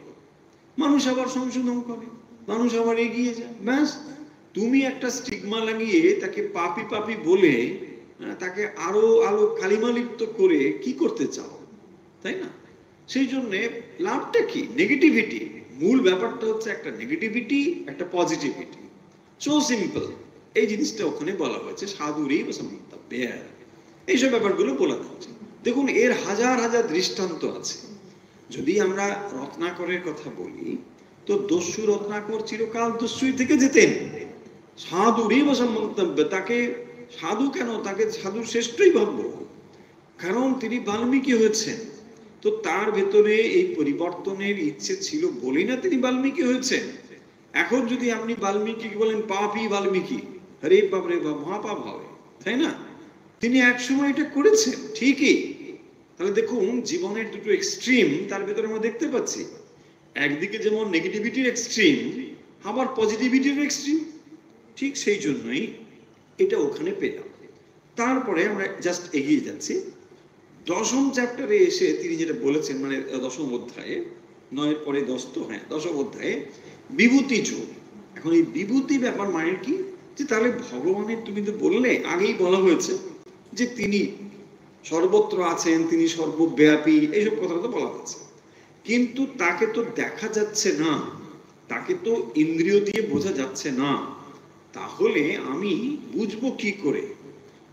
মানুষ আবার সংশোধন করে, মানুষ আবার এগিয়ে যায়, ব্যাস। তুমি একটা স্টিগমা লাগিয়ে তাকে পাপি পাপি বলে তাকে আরো আলো কালিমালিপ্ত করে কি করতে চাও, তাই না? সেই জন্য লাভটা কি? নেগেটিভিটি। মূল ব্যাপারটা হচ্ছে একটা নেগেটিভিটি, একটা পজিটিভিটি। So simple. এই জিনিসটা ওখানে বলা হয়েছে সাধুরই সমন্তব্য, এইসব ব্যাপারগুলো বলা হচ্ছে। দেখুন, এর হাজার হাজার দৃষ্টান্ত আছে। যদি আমরা রত্নাকরের কথা বলি, তো দস্যু রত্নাকর চিরকাল দস্যুই থেকে যেতেন। সাধুরই সমন্তব্য, তাকে সাধু কেন, তাকে সাধু শ্রেষ্ঠই ভাববো, কারণ তিনি বাল্মীকি হয়েছেন। তো তার ভেতরে এই পরিবর্তনের ইচ্ছে ছিল বলেই না তিনি বাল্মীকি হয়েছেন। এখন যদি আপনি বাল্মীকি বলেন পাপী বাল্মীকি, আরে বাপ রে বাপ, মহাপাপ হবে, তাই না? তিনি একসময় এটা করেছেন ঠিকই। তাহলে দেখুন, জীবনের দুটো এক্সট্রিম তার ভেতরে আমরা দেখতে পাচ্ছি। একদিকে যেমন নেগেটিভিটির এক্সট্রিম, আবার পজিটিভিটির এক্সট্রিম। ঠিক সেই জন্যই এটা ওখানে পেলাম। তারপরে আমরা জাস্ট এগিয়ে যাচ্ছি। দশম চ্যাপ্টারে এসে তিনি যেটা বলেছেন, মানে দশম অধ্যায়ে, 9-এর পরে 10, তো হ্যাঁ, দশম অধ্যায়ে বিভূতি যোগ। এখন এই বিভূতি ব্যাপার মানে কি? যে তাহলে ভগবানের, তুমি তো বললে, আগেই বলা হয়েছে যে তিনি সর্বত্র আছেন, তিনি সর্বব্যাপী, এইসব কথা তো বলা হয়েছে। কিন্তু তাকে তো দেখা যাচ্ছে না, তাকে তো ইন্দ্রিয় দিয়ে বোঝা যাচ্ছে না। তাহলে আমি বুঝবো কি করে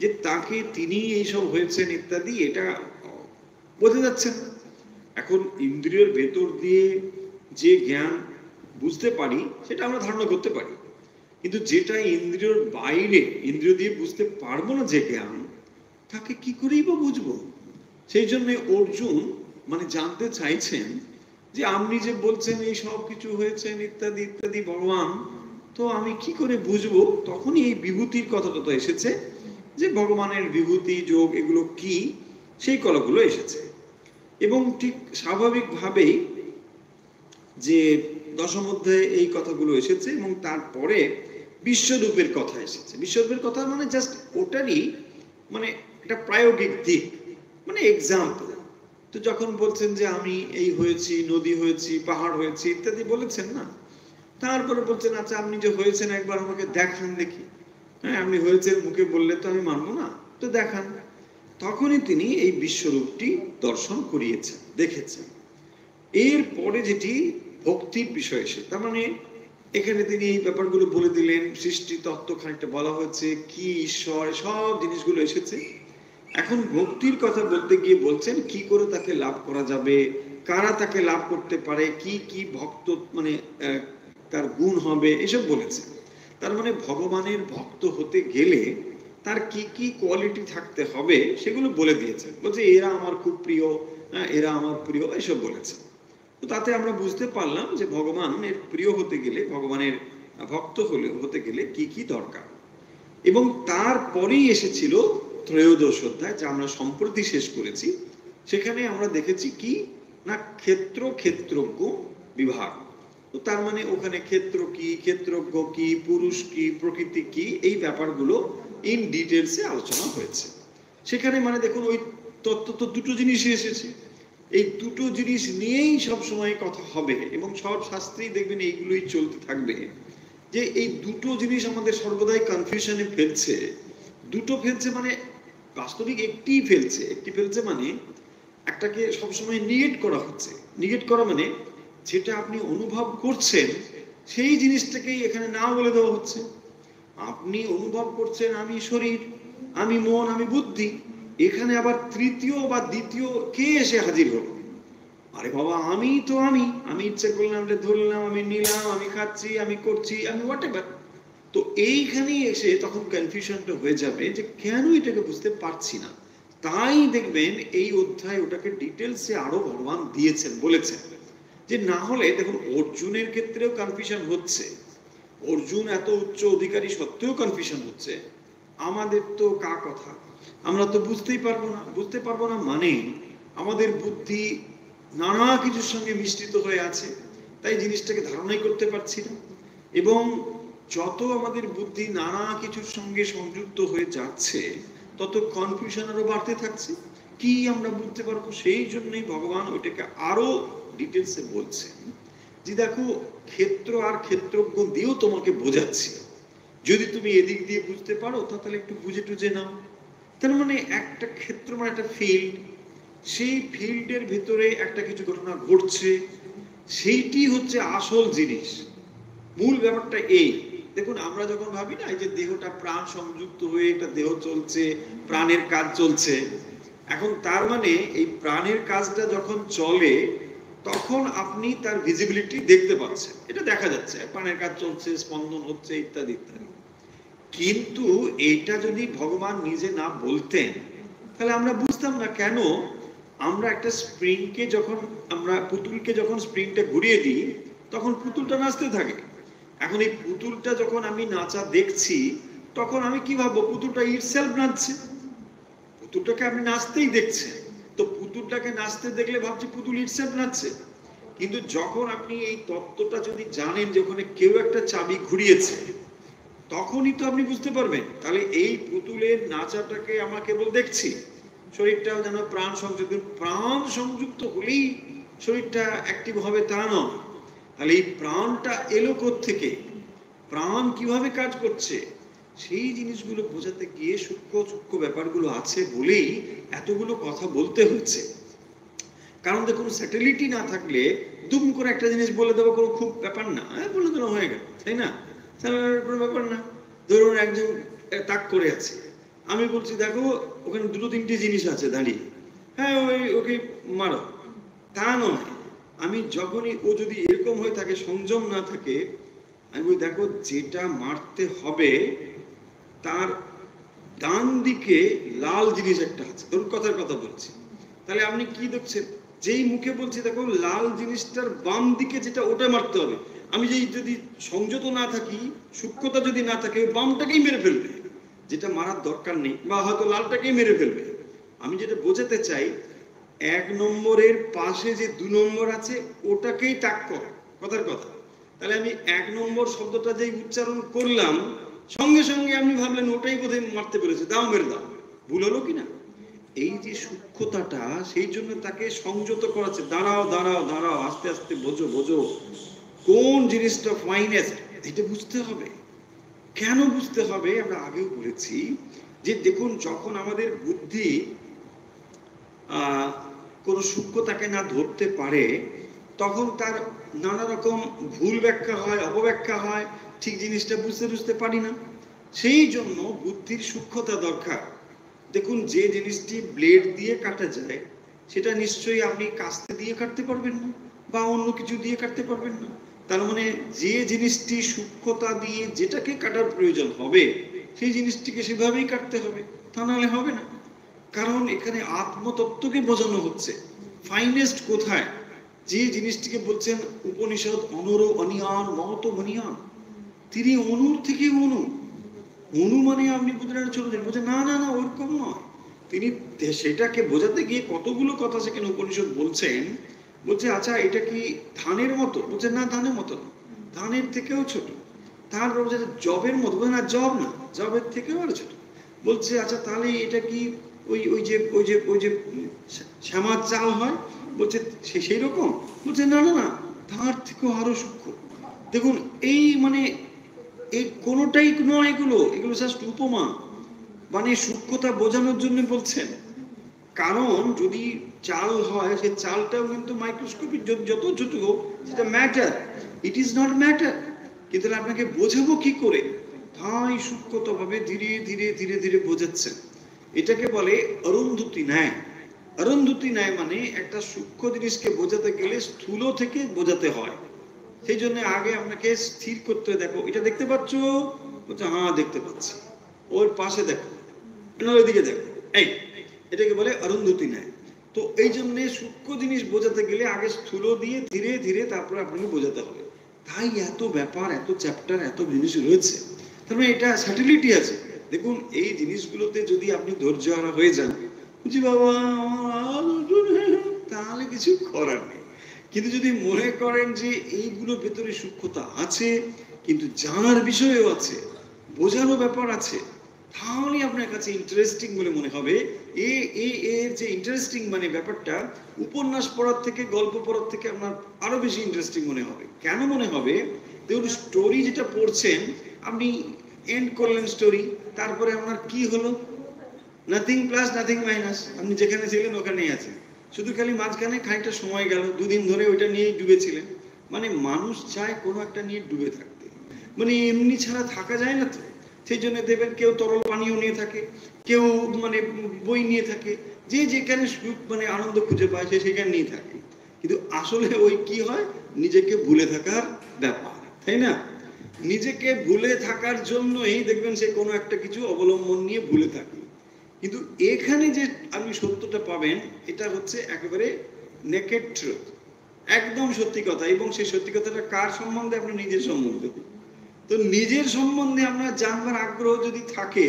যে তাকে তিনি এইসব হয়েছেন ইত্যাদি? এটা বোঝা যাচ্ছে না। এখন ইন্দ্রিয়ের ভেতর দিয়ে যে জ্ঞান বুঝতে পারি, সেটা আমরা ধারণা করতে পারি, কিন্তু যেটা ইন্দ্রিয়র বাইরে, ইন্দ্রিয় দিয়ে বুঝতে পারবো না যে জ্ঞান, তাকে কি করেই বা বুঝবো? সেই জন্য অর্জুন মানে জানতে চাইছেন যে আপনি যে বলছেন এই সব কিছু হয়েছেন ইত্যাদি ইত্যাদি ভগবান, তো আমি কি করে বুঝবো? তখনই এই বিভূতির কথাটা তো এসেছে, যে ভগবানের বিভূতি যোগ এগুলো কি, সেই কথাগুলো এসেছে। এবং ঠিক স্বাভাবিকভাবেই যে দশম অধ্যায়ে এই কথাগুলো এসেছে, এবং তারপরে বিশ্বরূপের কথা এসেছে। বিশ্বরূপের কথা মানে জাস্ট ওটারই মানে একটা প্রায়োগিক দিক, মানে এক্সাম্পল। তো যখন বলছেন যে আমি এই হয়েছি, নদী হয়েছি, পাহাড় হয়েছি ইত্যাদি বলেছেন না, তারপরে বলছেন আচ্ছা আপনি যে হয়েছেন একবার আমাকে দেখান দেখি। হ্যাঁ, আপনি হয়েছেন মুখে বললে তো আমি মানবো না, তো দেখান। তখনই তিনি এই বিশ্বরূপটি দর্শন করিয়েছেন, দেখেছেন। এরপরে যেটি ভক্তির বিষয় এসে, তার মানে এখানে তিনি এই ব্যাপারগুলো বলে দিলেন, সৃষ্টি তত্ত্ব খানিকটা বলা হয়েছে, কি ঈশ্বর, সব জিনিসগুলো এসেছে। এখন ভক্তির কথা বলতে গিয়ে বলছেন কি করে তাকে লাভ করা যাবে, কারা তাকে লাভ করতে পারে, কি কি ভক্ত মানে তার গুণ হবে, এসব বলেছে। তার মানে ভগবানের ভক্ত হতে গেলে তার কি কি কোয়ালিটি থাকতে হবে সেগুলো বলে দিয়েছে। বলছে এরা আমার খুব প্রিয়, এরা আমার প্রিয়, এসব বলেছে। তো তাতে আমরা বুঝতে পারলাম যে ভগবানের প্রিয় হতে গেলে, ভগবানের ভক্ত হতে গেলে কি কি দরকার। এবং তারপরেই এসেছিল ত্রয়োদশ অধ্যায়, যা আমরা সম্প্রতি শেষ করেছি। সেখানে আমরা দেখেছি কি না, ক্ষেত্র ক্ষেত্রজ্ঞ বিভাগ। তো তার মানে ওখানে ক্ষেত্র কি, ক্ষেত্রজ্ঞ কি, পুরুষ কি, প্রকৃতি কি, এই ব্যাপারগুলো ইন ডিটেলসে আলোচনা হয়েছে সেখানে। মানে দেখুন ওই তত্ত্ব তো দুটো জিনিসই এসেছে, এই দুটো জিনিস নিয়েই সব সময় কথা হবে এবং সব শাস্ত্রেই দেখবেন এইগুলোই চলতে থাকবে, যে এই দুটো জিনিস আমাদের সর্বদাই কনফিউশনে ফেলছে। দুটো ফেলছে মানে বাস্তবিক একটিই ফেলছে, একটি ফেলছে মানে একটাকে সবসময় নিগেট করা হচ্ছে। নিগেট করা মানে যেটা আপনি অনুভব করছেন সেই জিনিসটাকেই এখানে না বলে দেওয়া হচ্ছে। আপনি অনুভব করছেন আমি শরীর, আমি মন, আমি বুদ্ধি, এখানে আবার তৃতীয় বা দ্বিতীয় কে এসে হাজির হলো? আরে বাবা আমি তো আমি ইচ্ছে করলাম ধরলাম, আমি নিলাম, আমি খাচ্ছি, আমি করছি, আমি হোয়াটএভার। তো এইখানেই এসে তখন কনফিউশনটা হয়ে যাবে যে কেন এটাকে বুঝতে পারছি না। তাই দেখবেন এই অধ্যায় ওটাকে ডিটেলসে আরো ভগবান দিয়েছেন, বলেছেন যে না হলে দেখুন অর্জুনের ক্ষেত্রেও কনফিউশন হচ্ছে, অর্জুন এত উচ্চ অধিকারী সত্ত্বেও কনফিউশন হচ্ছে। আমাদের তো কা কথা, আমরা তো বুঝতেই পারবো না। বুঝতে পারবো না মানে আমাদের বুদ্ধি নানা কিছুর সঙ্গে মিশ্রিত হয়ে আছে, তাই জিনিসটাকে ধারণাই করতে পারছি না। এবং যত আমাদের বুদ্ধি নানা কিছুর সঙ্গে সংযুক্ত হয়ে যাচ্ছে তত কনফিউশন আরো বাড়তে থাকছে, কি আমরা বুঝতে পারবো। সেই জন্যই ভগবান ওইটাকে আরো ডিটেলসে বলছেন যে দেখো ক্ষেত্র আর ক্ষেত্রজ্ঞ দিয়েও তোমাকে বোঝাচ্ছি, যদি তুমি এদিক দিয়ে বুঝতে পারো তাহলে একটু বুঝে টুঝে নাও। তার মানে একটা ক্ষেত্র মানে একটা ফিল্ড, সেই ফিল্ডের ভিতরে একটা কিছু ঘটনা ঘটছে, সেইটি হচ্ছে আসল জিনিস। মূল ব্যাপারটা এই। দেখুন আমরা যখন ভাবি না এই যে দেহটা প্রাণ সংযুক্ত হয়ে একটা দেহ চলছে, প্রাণের কাজ চলছে, এখন তার মানে এই প্রাণের কাজটা যখন চলে তখন আপনি তার ভিজিবিলিটি দেখতে পাচ্ছেন, এটা দেখা যাচ্ছে প্রাণের কাজ চলছে, স্পন্দন হচ্ছে, ইত্যাদি ইত্যাদি। কিন্তু এটা যদি ভগবান নিজে না বলতেন তাহলে আমরা বুঝতাম না কেন আমরা একটা স্প্রিংকে যখন আমরা পুতুলকে যখন স্প্রিংটা ঘুরিয়ে দিই তখন পুতুলটা নাচতে থাকে। এখন এই পুতুলটা যখন আমি নাচা দেখছি তখন আমি কি ভাববো, পুতুলটা ইটসেলফ নাচছে, পুতুলটাকে আপনি নাচতেই দেখছেন, তো পুতুলটাকে নাচতে দেখলে ভাবছি পুতুল ইটসেলফ নাচছে। কিন্তু যখন আপনি এই তত্ত্বটা যদি জানেন যে ওখানে কেউ একটা চাবি ঘুরিয়েছে তখনই তো আপনি বুঝতে পারবেন তাহলে এই পুতুলের নাচাটাকে আমরা কেবল দেখছি, শরীরটাও যেন প্রাণ সংযুক্ত, প্রাণ সংযুক্ত হলেই শরীরটা অ্যাক্টিভ হবে তা নয়। তাহলে এই প্রাণটা এলো থেকে, প্রাণ কিভাবে কাজ করছে সেই জিনিসগুলো বোঝাতে গিয়ে সূক্ষ্ম সূক্ষ্ম ব্যাপারগুলো আছে বলেই এতগুলো কথা বলতে হচ্ছে। কারণ দেখুন স্যাটেলিটি না থাকলে দুম করে একটা জিনিস বলে দেওয়া কোনো খুব ব্যাপার না, বলে দেওয়া হয়ে গেল, তাই না? কোনো ব্যাপার না। ধরুন একজন তাক করে আছে, আমি বলছি দেখো ওখানে দুটো তিনটে জিনিস আছে দাঁড়িয়ে, হ্যাঁ ওকে মারো, তা নয়। আমি যখনই ও যদি এরকম হয়ে থাকে, সংযম না থাকে, আমি বলি দেখো যেটা মারতে হবে তার ডান দিকে লাল জিনিস একটা আছে, ধরুন কথার কথা বলছি, তাহলে আপনি কি দেখছেন, যেই মুখে বলছি দেখো লাল জিনিসটার বাম দিকে যেটা ওটা মারতে হবে, আমি যদি সংযত না থাকি, সূক্ষ্মতা যদি না থাকে, বামটাকেই মেরে ফেলবে, যেটা মারার দরকার নেই, বা হয়তো লালটাকেই মেরে ফেলবে। আমি যেটা বোঝাতে চাই, 1 নম্বরের পাশে যে 2 নম্বর আছে ওটাকেই তাক কর, কথার কথা। তাহলে আমি 1 নম্বর শব্দটা যেই উচ্চারণ করলাম সঙ্গে সঙ্গে আপনি ভাবলেন ওটাই বোধহয় মারতে পেরেছে, দাও মেরে দাও। ভুল হলো কিনা? এই যে সূক্ষ্মতাটা, সেই জন্য তাকে সংযত করাচ্ছে, দাঁড়াও দাঁড়াও দাঁড়াও, আস্তে আস্তে বোঝো বোঝো কোন জিনিসটা ফাইনেস্ট, এটা বুঝতে হবে। কেন বুঝতে হবে আমরা আগেও বলেছি যে দেখুন যখন আমাদের বুদ্ধি কোনো সূক্ষ্মতাকে না ধরতে পারে তখন তার নানা রকম ভুল ব্যাখ্যা হয়, অপব্যাখ্যা হয়, ঠিক জিনিসটা বুঝতে পারি না। সেই জন্য বুদ্ধির সূক্ষ্মতা দরকার। দেখুন যে জিনিসটি ব্লেড দিয়ে কাটা যায় সেটা নিশ্চয়ই আপনি কাস্তে দিয়ে কাটতে পারবেন না বা অন্য কিছু দিয়ে কাটতে পারবেন না। তার মানে যে জিনিসটি সূক্ষ্মতা দিয়ে যেটাকে কাটার প্রয়োজন হবে সেই জিনিসটিকে সেভাবেই কাটতে হবে, তা নাহলে হবে না। কারণ এখানে আত্মতত্ত্বকে বোঝানো হচ্ছে, ফাইনেস্ট কোথায়, যে জিনিসটিকে বলছেন উপনিষদ অনর অনিয়ান মহত মনিয়ান, তিনি অনুর থেকে অনু, অনু মানে আপনি বুঝলেন চলে যান, বলছেন না না না ওরকম নয়। তিনি সেটাকে বোঝাতে গিয়ে কতগুলো কথা সেখানে উপনিষদ বলছেন বলছে আচ্ছা এটা কি ধানের মতো? বলছে না, ধানের মতো না, ধানের থেকেও ছোট। তারপর বলছে জবের মতো? বলছে না, জব না, জবের থেকেও আরো ছোট। বলছে আচ্ছা তাহলে এটা কি ওই ওই যে শ্যামার চাল হয়? বলছে সেই রকম? বলছে না না না, তার থেকেও আরো সূক্ষ্ম। দেখুন এই মানে এই কোনোটাই নয়, এগুলো এগুলো জাস্ট উপমা, মানে সূক্ষ্মতা বোঝানোর জন্য বলছেন। কারণ যদি চাল হয়, সেই চালটাও কিন্তু মাইক্রোস্কোপিক, যত ছোট হোক সেটা matter, it is not matter. কিন্তু আপনাকে বোঝাবো কি করে? তাই সূক্ষ্মতা ভাবে ধীরে ধীরে ধীরে ধীরে বোঝাচ্ছেন। এটাকে বলে অরুন্ধতি ন্যায়। অরুন্ধতি ন্যায় মানে একটা সূক্ষ্ম জিনিসকে বোঝাতে গেলে স্থূল থেকে বোঝাতে হয়। সেই জন্য আগে আপনাকে স্থির করতে হয়, দেখো এটা দেখতে পাচ্ছ? বলছে হ্যাঁ দেখতে পাচ্ছি। ওর পাশে দেখো, ওইদিকে দেখো, এই এটাকে বলে অরুন্ধতি ন্যায়। তো এই জন্য সূক্ষ্ম জিনিস বোঝাতে গেলে আগে স্থূল দিয়ে ধীরে ধীরে তারপরে আপনাকে বোঝাতে হবে। তাই এত ব্যাপার, এত চ্যাপ্টার, এত জিনিস রয়েছে। তার মানে এটা স্যাটেলিটি আছে। দেখুন এই জিনিসগুলোতে যদি আপনি ধৈর্য হারা হয়ে যান, বুঝি বাবা তাহলে কিছু করার নেই। কিন্তু যদি মনে করেন যে এইগুলোর ভেতরে সূক্ষ্মতা আছে, কিন্তু জানার বিষয়ও আছে, বোঝানো ব্যাপার আছে, তাহলে আপনার কাছে ইন্টারেস্টিং বলে মনে হবে। এর যে ইন্টারেস্টিং মানে ব্যাপারটা উপন্যাস পড়ার থেকে, গল্প পড়ার থেকে আপনার আরো বেশি ইন্টারেস্টিং মনে হবে। কেন মনে হবে? দেখুন স্টোরি যেটা পড়ছেন, আপনি এন্ড করলেন স্টোরি, তারপরে আপনার কি হলো? নাথিং প্লাস নাথিং মাইনাস, আপনি যেখানে ছিলেন ওখানেই আছেন, শুধু খালি মাঝখানে খানিকটা সময় গেল, দুদিন ধরে ওইটা নিয়েই ডুবেছিলেন। মানে মানুষ চায় কোনো একটা নিয়ে ডুবে থাকতে, মানে এমনি ছাড়া থাকা যায় না তো। সেই জন্য দেবেন কেউ তরল পানীয় নিয়ে থাকে, কেউ মানে বই নিয়ে থাকে, যে যেখানে মানে আনন্দ খুঁজে পায় সে সেখানে নিয়ে থাকে। কিন্তু আসলে ওই কি হয়, নিজেকে ভুলে থাকার ব্যাপার, তাই না? নিজেকে ভুলে থাকার জন্যই দেখবেন সে কোনো একটা কিছু অবলম্বন নিয়ে ভুলে থাকে। কিন্তু এখানে যে আপনি সত্যটা পাবেন, এটা হচ্ছে একেবারে নেকেড ট্রুথ, একদম সত্যি কথা। এবং সেই সত্যি কথাটা কার সম্বন্ধে? আপনার নিজের সম্বন্ধে। তো নিজের সম্বন্ধে আপনার জানবার আগ্রহ যদি থাকে,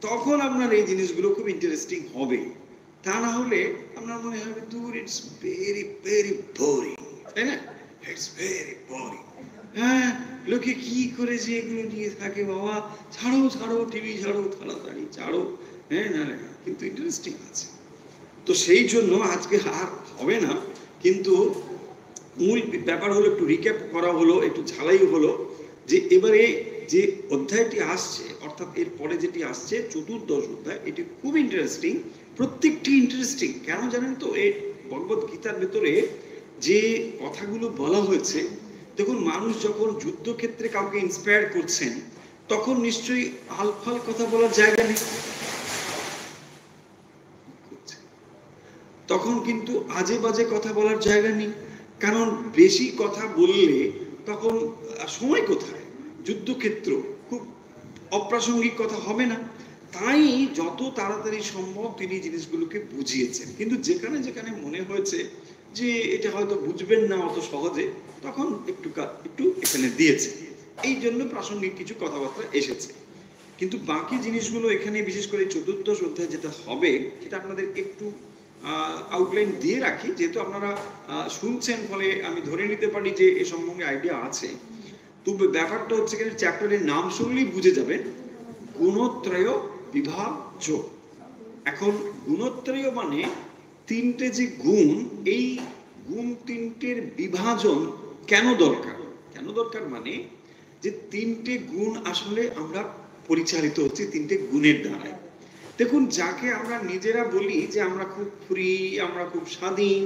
তখন আপনার এই জিনিসগুলো খুব ইন্টারেস্টিং হবে। তা না হলে আপনার মনে হবে দূর, ইটস ভেরি ভেরি বোরিং, তাই না? It's very boring. হ্যাঁ, লোকে কি করে যে এগুলো নিয়ে থাকে, বাবা ছাড়ো ছাড়ো, টিভি ছাড়ো, তাড়াতাড়ি ছাড়ো। হ্যাঁ না না, কিন্তু ইন্টারেস্টিং আছে। তো সেই জন্য আজকে আর হবে না, কিন্তু মূল ব্যাপার হলো একটু রিক্যাপ করা হলো, একটু ঝালাই হলো যে এবারে যে অধ্যায়টি আসছে, অর্থাৎ এর পরে যেটি আসছে চতুর্দশ অধ্যায়, এটি খুব ইন্টারেস্টিং। প্রত্যেকটি ইন্টারেস্টিং কেন জানেন তো? এই ভগবত গীতার ভেতরে যে কথাগুলো বলা হয়েছে, দেখুন মানুষ যখন যুদ্ধক্ষেত্রে কাউকে ইন্সপায়ার করছেন, তখন নিশ্চয়ই আলফাল কথা বলার জায়গা নেই, তখন কিন্তু আজে বাজে কথা বলার জায়গা নেই। কারণ বেশি কথা বললে তখন সময় কোথায়? যুদ্ধক্ষেত্র, খুব অপ্রাসঙ্গিক কথা হবে না। তাই যত তাড়াতাড়ি সম্ভব তিনি জিনিসগুলোকে বুঝিয়েছেন। কিন্তু যেখানে যেখানে মনে হয়েছে যে এটা হয়তো বুঝবেন না অত সহজে, তখন একটু একটু এখানে দিয়েছে, এই জন্য প্রাসঙ্গিক কিছু কথাবার্তা এসেছে। কিন্তু বাকি জিনিসগুলো এখানে, বিশেষ করে চতুর্দশ অধ্যায় যেটা হবে, সেটা আপনাদের একটু আউটলাইন দিয়ে রাখি, যেহেতু আপনারা শুনছেন, ফলে আমি ধরে নিতে পারি যে এ সম্বন্ধে আইডিয়া আছে। তো ব্যাপারটা হচ্ছে কি, চ্যাপ্টারের নাম শুনলেই বুঝে যাবেন, গুণত্রয় বিভাজ্য। এখন গুণত্রয় মানে তিনটে যে গুণ, এই গুণ তিনটের বিভাজন কেন দরকার? কেন দরকার মানে যে তিনটে গুণ আসলে আমরা পরিচালিত হচ্ছে তিনটে গুণের দ্বারাই। দেখুন যাকে আমরা নিজেরা বলি যে আমরা খুব ফ্রি, আমরা খুব স্বাধীন,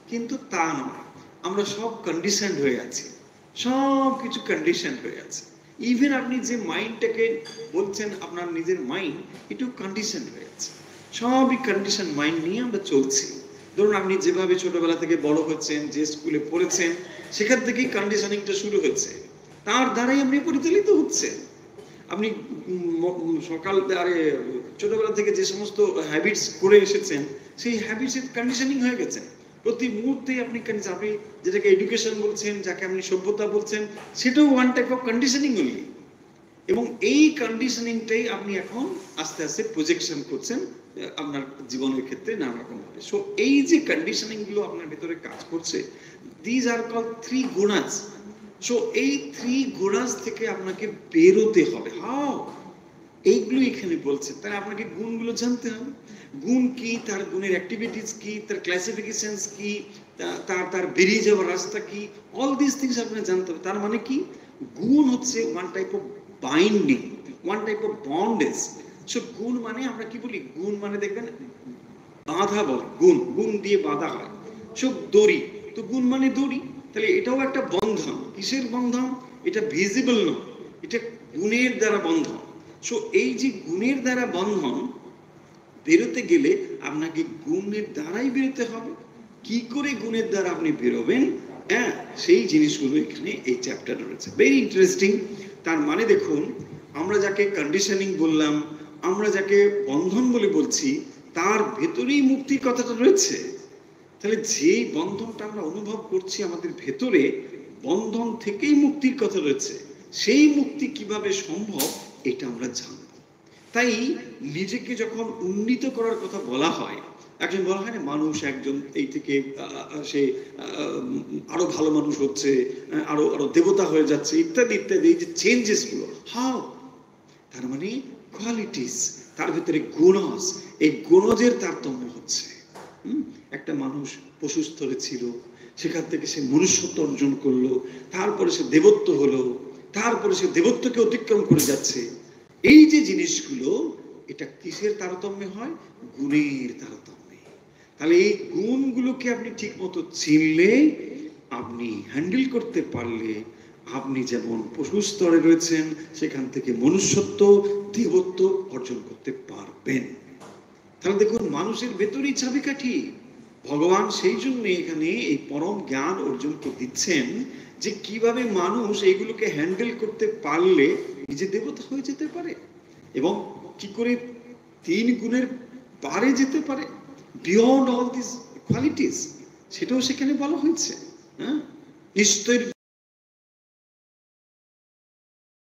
কিন্তু তা নয়। আমরা সব কন্ডিশন হয়ে আছি, সব কিছু কন্ডিশন হয়ে আছে। ইভেন আপনি যে মাইন্ডটাকে বলছেন আপনার নিজের মাইন্ড, এটাও কন্ডিশন হয়ে আছে। সবই কন্ডিশন মাইন্ড নিয়ে আমরা চলছি। ধরুন আপনি যেভাবে ছোটবেলা থেকে বড় হচ্ছেন, যে স্কুলে পড়েছেন, সেখান থেকেই কন্ডিশনিংটা শুরু হচ্ছে, তার দ্বারাই আপনি পরিচালিত হচ্ছেন। আপনি সকাল ছোটবেলা থেকে যে সমস্ত হ্যাবিটস করে এসেছেন, সেই হ্যাবিটসের কন্ডিশনিং হয়ে গেছে। প্রতি মুহূর্তেই আপনি যেটাকে এডুকেশন বলছেন, যাকে আপনি সভ্যতা বলছেন, সেটাও ওয়ান টাইপ অফ কন্ডিশনিং হলি। এবং এই কন্ডিশনিংটাই আপনি এখন আস্তে আস্তে প্রজেকশন করছেন আপনার জীবনের ক্ষেত্রে নানা রকম ভাবে। সো এই যে কন্ডিশনিং গুলো আপনার ভেতরে কাজ করছে, these are call three gunas. So এই থ্রি গুণাস থেকে আপনাকে বেরোতে হবে। হাও? এইগুলো এখানে বলছে। তাহলে আপনাকে গুণগুলো জানতে হবে। গুণ কি, তার গুণের অ্যাক্টিভিটিস কি, তার ক্লাসিফিকেশনস কি, তার বেরিয়ে যাওয়ার রাস্তা কি, অল দিস থিংস আপনাকে জানতে হবে। তার মানে কি, গুণ হচ্ছে one type of binding, one type of bondage. So গুণ মানে আমরা কি বলি, গুণ মানে দেখবেন বাঁধা বলে, গুণ গুণ দিয়ে বাঁধা হয়। সো দড়ি, তো গুণ মানে দড়ি। তাহলে এটাও একটা বন্ধন। কিসের বন্ধন? এটা ভিজিবল নয়, এটা গুণের দ্বারা বন্ধন। সো এই যে গুণের দ্বারা বন্ধন, বেরোতে গেলে আপনাকে গুণের দ্বারাই বেরোতে হবে। কি করে গুণের দ্বারা আপনি বেরোবেন, হ্যাঁ, সেই জিনিসগুলো এখানে এই চ্যাপ্টারে রয়েছে। Very interesting. তার মানে দেখুন, আমরা যাকে কন্ডিশনিং বললাম, আমরা যাকে বন্ধন বলে বলছি, তার ভেতরেই মুক্তির কথাটা রয়েছে। তাহলে যে বন্ধনটা আমরা অনুভব করছি আমাদের ভেতরে, বন্ধন থেকেই মুক্তির কথা রয়েছে। সেই মুক্তি কিভাবে সম্ভব এটা আমরা জানব। তাই নিজেকে যখন উন্নীত করার কথা বলা হয়, একজন বলা হয় না, মানুষ একজন এই থেকে সে আরো ভালো মানুষ হচ্ছে, আরো আরো দেবতা হয়ে যাচ্ছে, ইত্যাদি ইত্যাদি, এই যে চেঞ্জেস গুলো, হাউ? তার মানে কোয়ালিটিস, তার ভিতরে গুণজ, এই গুণজের তারতম্য হচ্ছে। একটা মানুষ পশু স্তরে ছিল, সেখান থেকে সে মনুষ্যত্ব অর্জন করলো, তারপরে সে দেবত্ব হলো, তারপরে সে দেবত্বকে অতিক্রম করে যাচ্ছে। এই যে জিনিসগুলো, এটা কিসের তারতম্যে হয়? গুণের তারতম্যে। তাহলে এই গুণগুলোকে আপনি ঠিক মতো চিনলে, আপনি হ্যান্ডেল করতে পারলে, আপনি যেমন পশু স্তরে রয়েছেন, সেখান থেকে মনুষ্যত্ব, দেবত্ব অর্জন করতে পারবেন। তাহলে দেখুন, মানুষের ভেতরেই চাবিকাঠি। ভগবান সেই জন্য এখানে এই পরম জ্ঞান অর্জনকে দিচ্ছেন, যে কিভাবে মানুষ এইগুলোকে হ্যান্ডেল করতে পারলে নিজে দেবতা হয়ে যেতে পারে, এবং কি করে তিন গুণের পারে যেতে পারে, বিয়ন্ড অল দিস কোয়ালিটিস, সেটাও সেখানে বলা হয়েছে। হ্যাঁ, নিশ্চয়